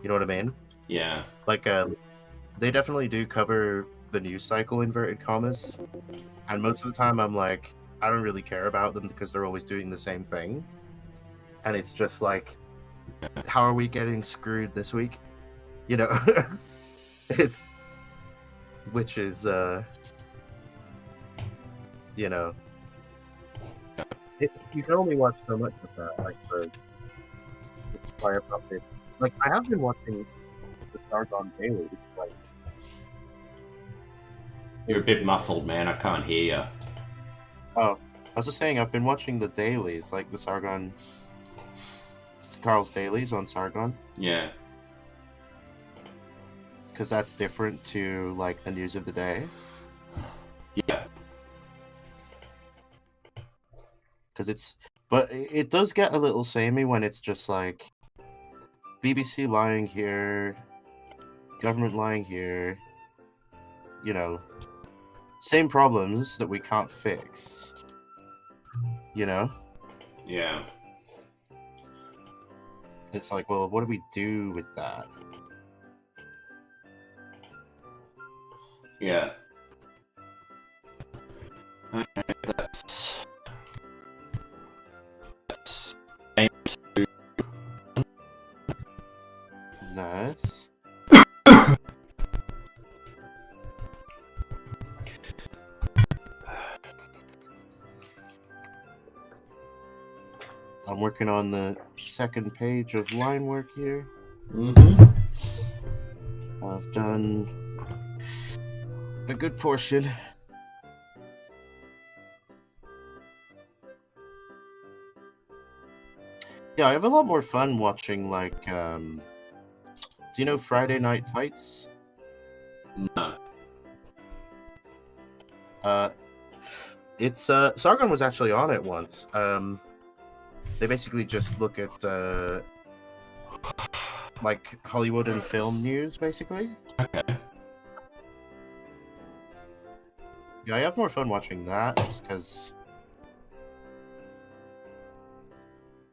You know what I mean? Yeah. Like, they definitely do cover the news cycle, inverted commas, and most of the time I'm like, I don't really care about them because they're always doing the same thing, and it's just like, how are we getting screwed this week? You know, it's which is you know, you can only watch so much of that, like the fire puppet. Like, I have been watching the Sargon dailies, like. You're a bit muffled, man. I can't hear you. Oh, I was just saying, I've been watching the dailies, like the Sargon, Carl's dailies on Sargon, Yeah. because that's different to like the news of the day. Yeah. Because but it does get a little samey when it's just like BBC lying here, government lying here, you know, same problems that we can't fix, you know? Yeah. It's like, well, what do we do with that? Yeah. Okay, that's Nice. I'm working on the second page of line work here. Mm-hmm. I've done a good portion. Yeah, I have a lot more fun watching, like, do you know Friday Night Tights? No. It's, Sargon was actually on it once. They basically just look at, like, Hollywood and film news, basically. Okay. Yeah, I have more fun watching that, just because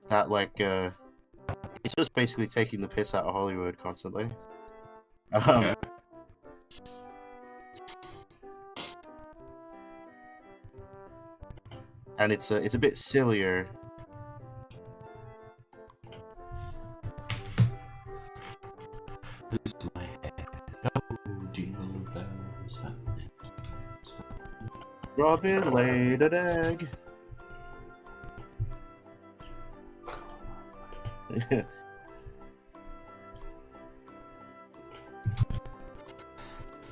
that, like, it's just basically taking the piss out of Hollywood constantly. Okay. And it's a bit sillier. Lose my head. Robin laid an egg.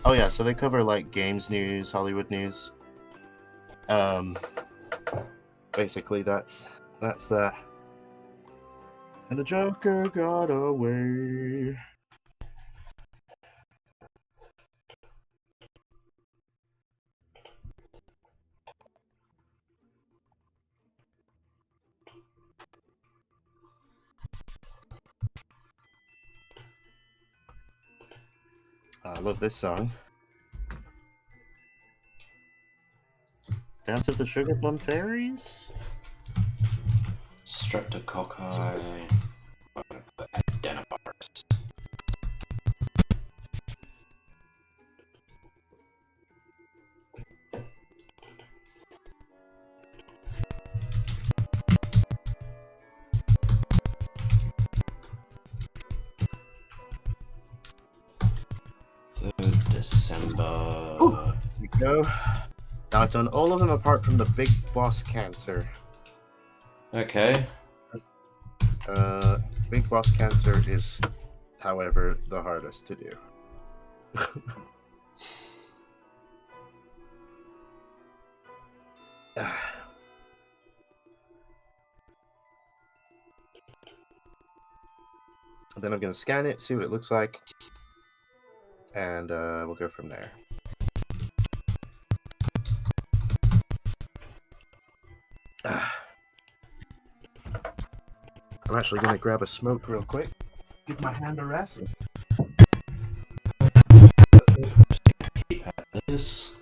Oh yeah, so they cover like games news, Hollywood news. Basically that's that. And the Joker got away. I love this song. Dance of the Sugar Plum Fairies? Streptococci. Adenovirus. December. Here we go. Now I've done all of them apart from the Big Boss Cancer. Okay. Big Boss Cancer is, however, the hardest to do. Then I'm going to scan it, see what it looks like, and we'll go from there. I'm actually going to grab a smoke real quick. Give my hand a rest. Keep at this.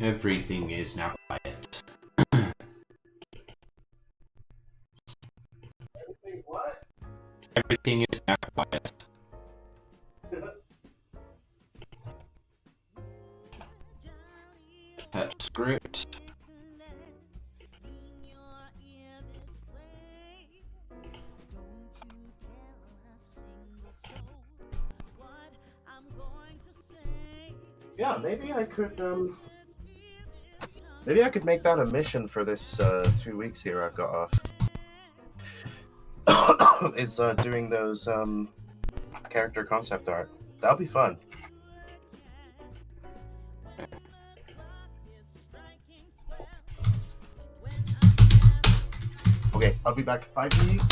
Everything is now quiet. What? Everything is now quiet. Attach script. Yeah, maybe I could maybe I could make that a mission for this 2 weeks here I've got off. Is doing those character concept art. That'll be fun. Okay, I'll be back in 5 minutes.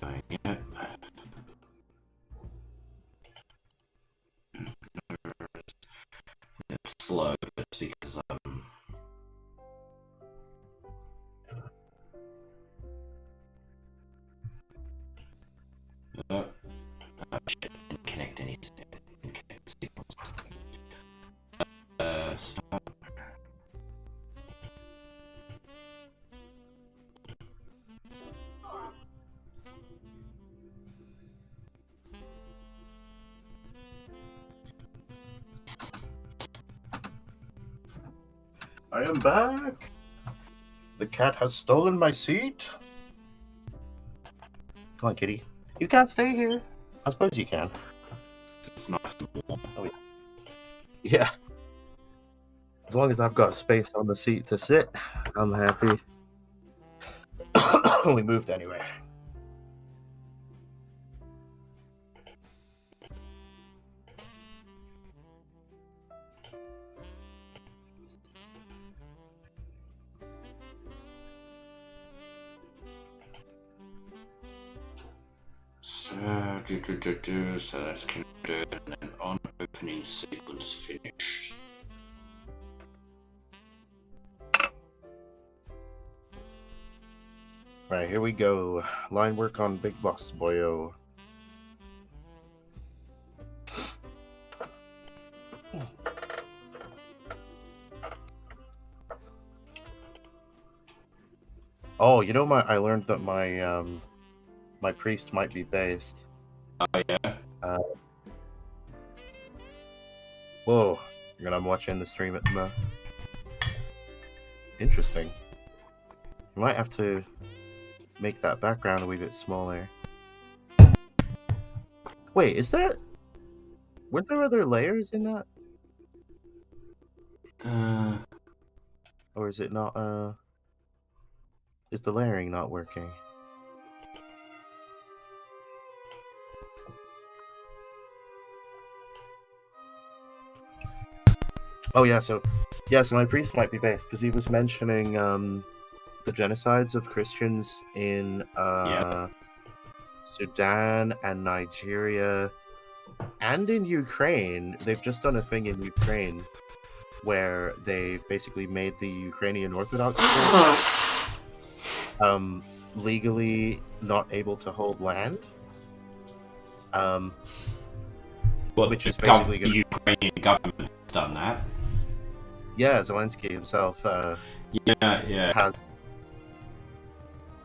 Yeah. It's slow, but it's because shit, didn't connect any signals. Stop. I am back. The cat has stolen my seat. Come on, kitty. You can't stay here. I suppose you can. It's nice and warm. Oh, yeah. Yeah. As long as I've got space on the seat to sit, I'm happy. We moved anyway. So, so that's connected, and then on opening sequence finished. Right, here we go. Line work on Big Boss Boyo. Oh, you know, I learned that my priest might be based. Oh yeah. Whoa, and I'm watching the stream at the moment. Interesting. You might have to make that background a wee bit smaller. Wait, is that? Weren't there other layers in that? Or is it not? Is the layering not working? Oh yeah, so my priest might be based because he was mentioning the genocides of Christians in Sudan and Nigeria and in Ukraine. They've just done a thing in Ukraine where they've basically made the Ukrainian Orthodox Church legally not able to hold land. Well, which is basically the Ukrainian government has done that. Yeah, Zelensky himself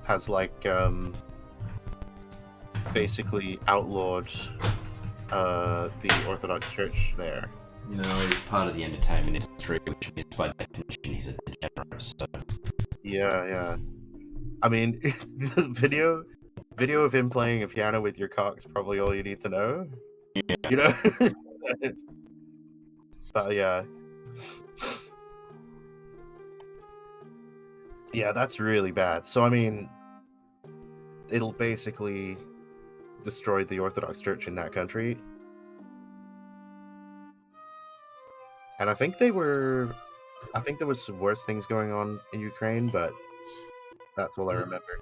has like basically outlawed the Orthodox Church there. You know, he's part of the entertainment industry, which means by definition he's a degenerate. So. Yeah. I mean, the video of him playing a piano with your cock's probably all you need to know. Yeah. You know? But yeah. Yeah, that's really bad. So, I mean, it'll basically destroy the Orthodox Church in that country. And I think there was some worse things going on in Ukraine, but that's all I remember.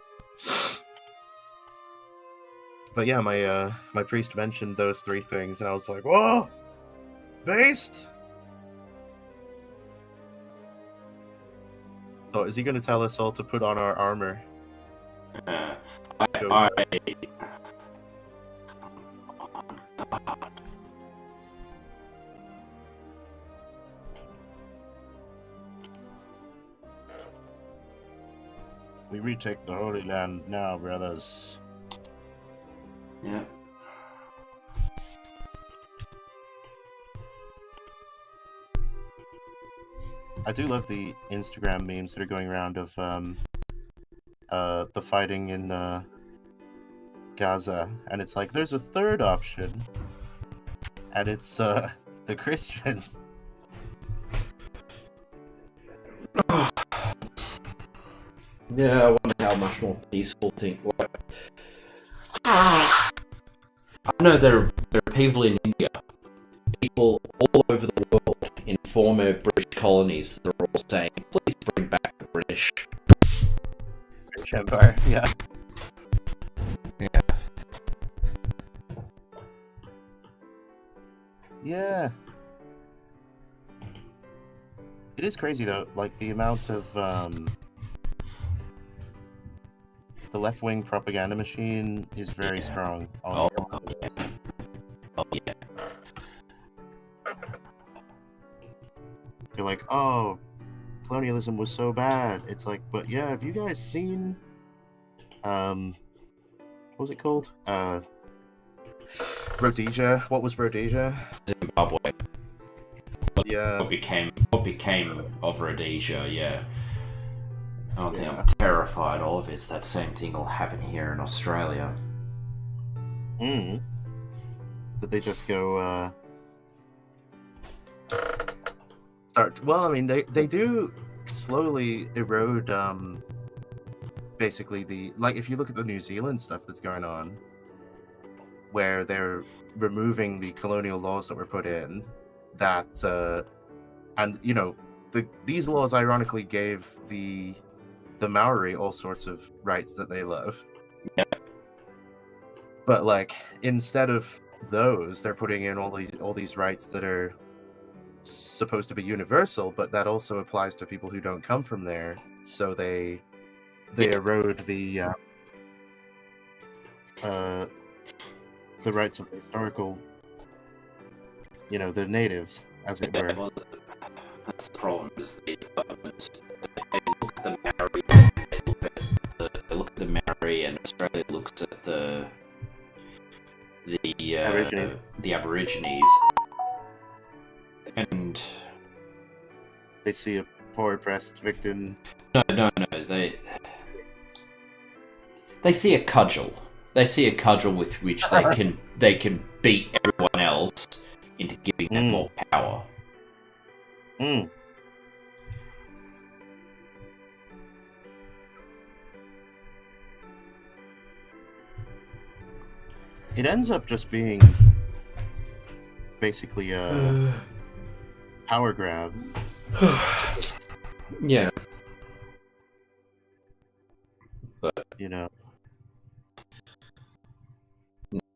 But yeah, my priest mentioned those three things, and I was like, whoa! Based? So is he going to tell us all to put on our armor? We retake the Holy Land now, brothers. Yeah. I do love the Instagram memes that are going around of the fighting in Gaza, and it's like there's a third option, and it's the Christians. Yeah, I wonder how much more peaceful thing. I know there are people in India, people all over the world in former British colonies that are all saying, "Please bring back the British Empire." Yeah. Yeah. It is crazy though, like the amount of the left-wing propaganda machine is very strong. Oh, yeah. Oh, yeah. They're like, oh, colonialism was so bad. It's like, but yeah, have you guys seen what was it called? Rhodesia. What was Rhodesia? Zimbabwe. Yeah. What became of Rhodesia? Yeah. One thing I'm terrified of is that same thing will happen here in Australia. Did they just go start? Well, I mean, they do slowly erode. Basically, if you look at the New Zealand stuff that's going on, where they're removing the colonial laws that were put in, and these laws ironically gave the Maori all sorts of rights that they love. Yeah. But like instead of those, they're putting in all these rights that are supposed to be universal, but that also applies to people who don't come from there. So they erode the rights of the historical, the natives, as it were. Well, that's the problem. Is these governments, they look at the Maori, they look at the Maori, and Australia looks at the Aborigines, and they see a poor oppressed victim. No. They see a cudgel. They see a cudgel with which they can beat everyone else into giving them more power. It ends up just being basically a power grab. Yeah. But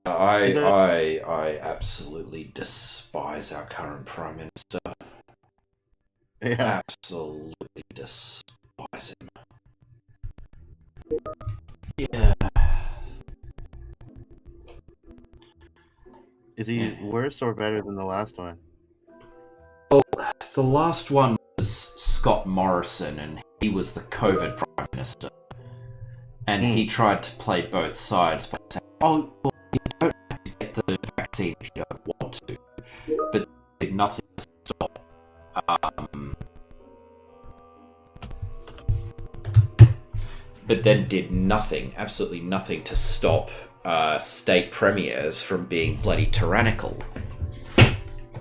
I absolutely despise our current Prime Minister. Yeah. Absolutely despise him. Yeah. Is he worse or better than the last one? Well, the last one was Scott Morrison, and he was the COVID Prime Minister. And he tried to play both sides by saying, oh, well, you don't have to get the vaccine if you don't want to. But did nothing to stop. But then did nothing, absolutely nothing to stop state premiers from being bloody tyrannical.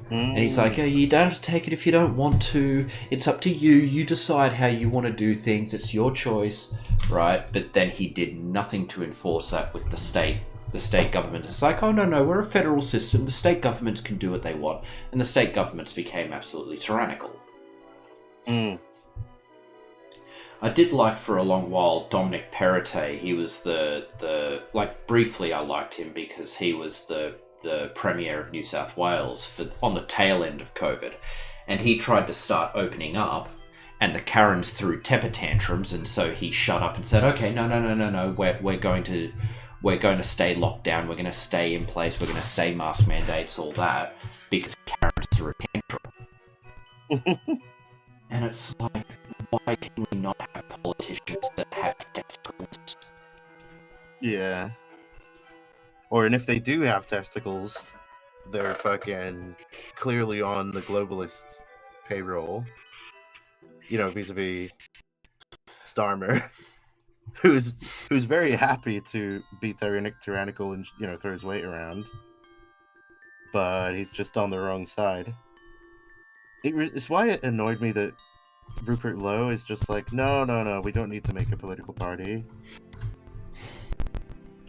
And he's like, oh, you don't have to take it if you don't want to. It's up to you. You decide how you want to do things. It's your choice, right? But then he did nothing to enforce that with the state. The state government is like, oh, no, we're a federal system. The state governments can do what they want. And the state governments became absolutely tyrannical. I did like for a long while Dominic Perrottet. He was briefly I liked him because he was the Premier of New South Wales on the tail end of COVID, and he tried to start opening up, and the Karens threw temper tantrums, and so he shut up and said, "Okay, no, we're going to stay locked down. We're going to stay in place. We're going to stay mask mandates, all that, because Karens threw a tantrum." And it's like, why can we not have politicians that have testicles? Yeah. And if they do have testicles, they're fucking clearly on the globalists' payroll. Vis-a-vis Starmer, who's very happy to be tyrannical and throw his weight around, but he's just on the wrong side. It's why it annoyed me that Rupert Lowe is just like, no, we don't need to make a political party.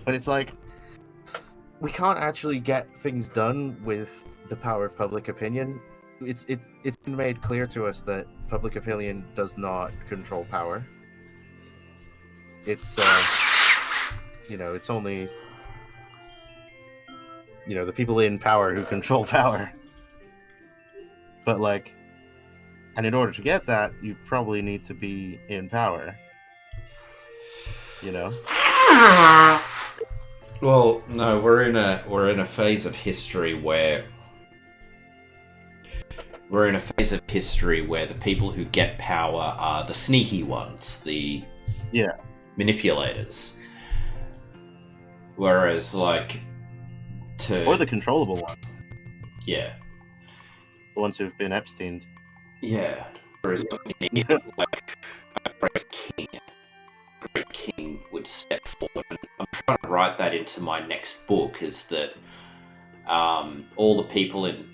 But it's like, we can't actually get things done with the power of public opinion. It's been made clear to us that public opinion does not control power. It's it's only the people in power who control power. But like, And in order to get that, you probably need to be in power. You know? Well, no, we're in a phase of history where the people who get power are the sneaky ones, the manipulators. Whereas, like, or the controllable one, yeah, the ones who've been Epsteined. yeah. Whereas we need, like, a great king would step forward. And I'm trying to write that into my next book. Is that all the people in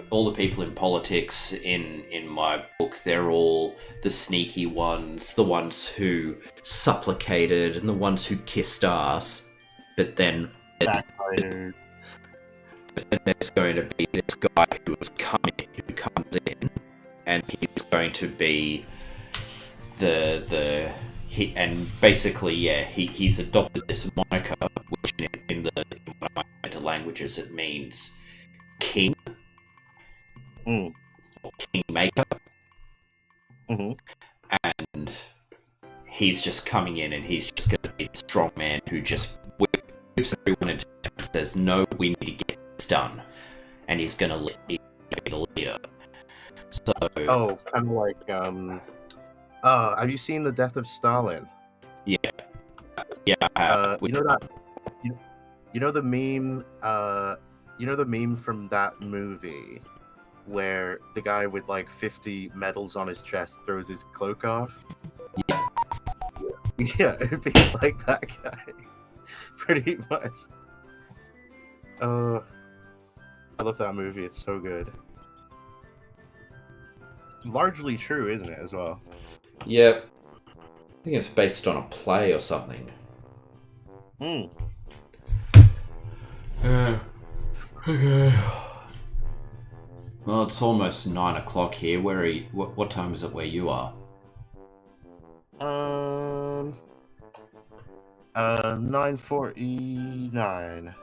politics in my book, they're all the sneaky ones, the ones who supplicated and the ones who kissed ass. But then there's going to be this guy who comes in, and he's going to be he's adopted this moniker, which in one of my languages it means king or kingmaker. Mm-hmm. And he's just coming in, and he's just going to be a strong man who just whips everyone into and says, "No, we need to get this done," and he's going to be the leader. So, kind of like have you seen The Death of Stalin? Yeah, I have. You know that. You know the meme. You know the meme from that movie where the guy with like 50 medals on his chest throws his cloak off? Yeah. Yeah, it'd be like that guy. Pretty much. I love that movie, it's so good. Largely true, isn't it, as well? Yeah. I think it's based on a play or something. Yeah. Okay. Well, it's almost 9 o'clock here. Where are you? What time is it where you are? 9:49.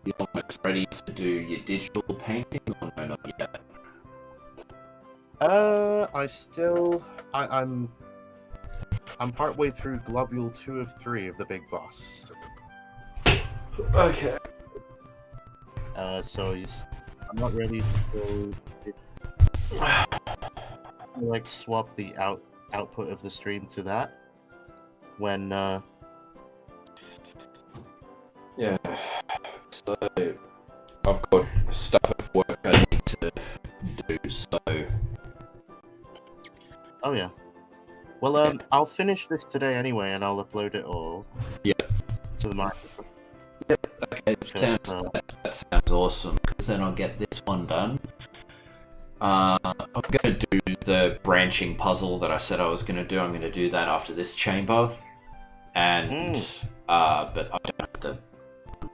You're almost ready to do your digital painting, or no, not yet? I'm partway through globule 2 of 3 of the big boss. Okay. So I'm not ready to go. Like swap the output of the stream to that when Yeah. So I've got stuff at work I need to do. So. Oh yeah. Well, I'll finish this today anyway, and I'll upload it all. Yep. To the microphone. Yep. Okay. That sounds awesome. Because then I'll get this one done. I'm going to do the branching puzzle that I said I was going to do. I'm going to do that after this chamber. And but I don't have the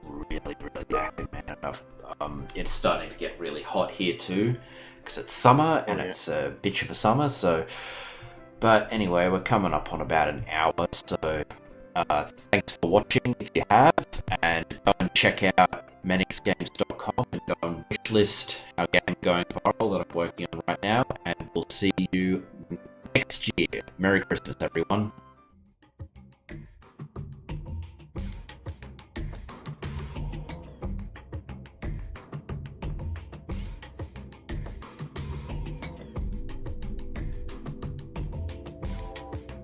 really active, man. It's starting to get really hot here too, because it's summer and it's a bitch of a summer. So, but anyway, we're coming up on about an hour. So, thanks for watching if you have, and go and check out menixgames.com and go and wishlist our game going viral that I'm working on right now. And we'll see you next year. Merry Christmas, everyone.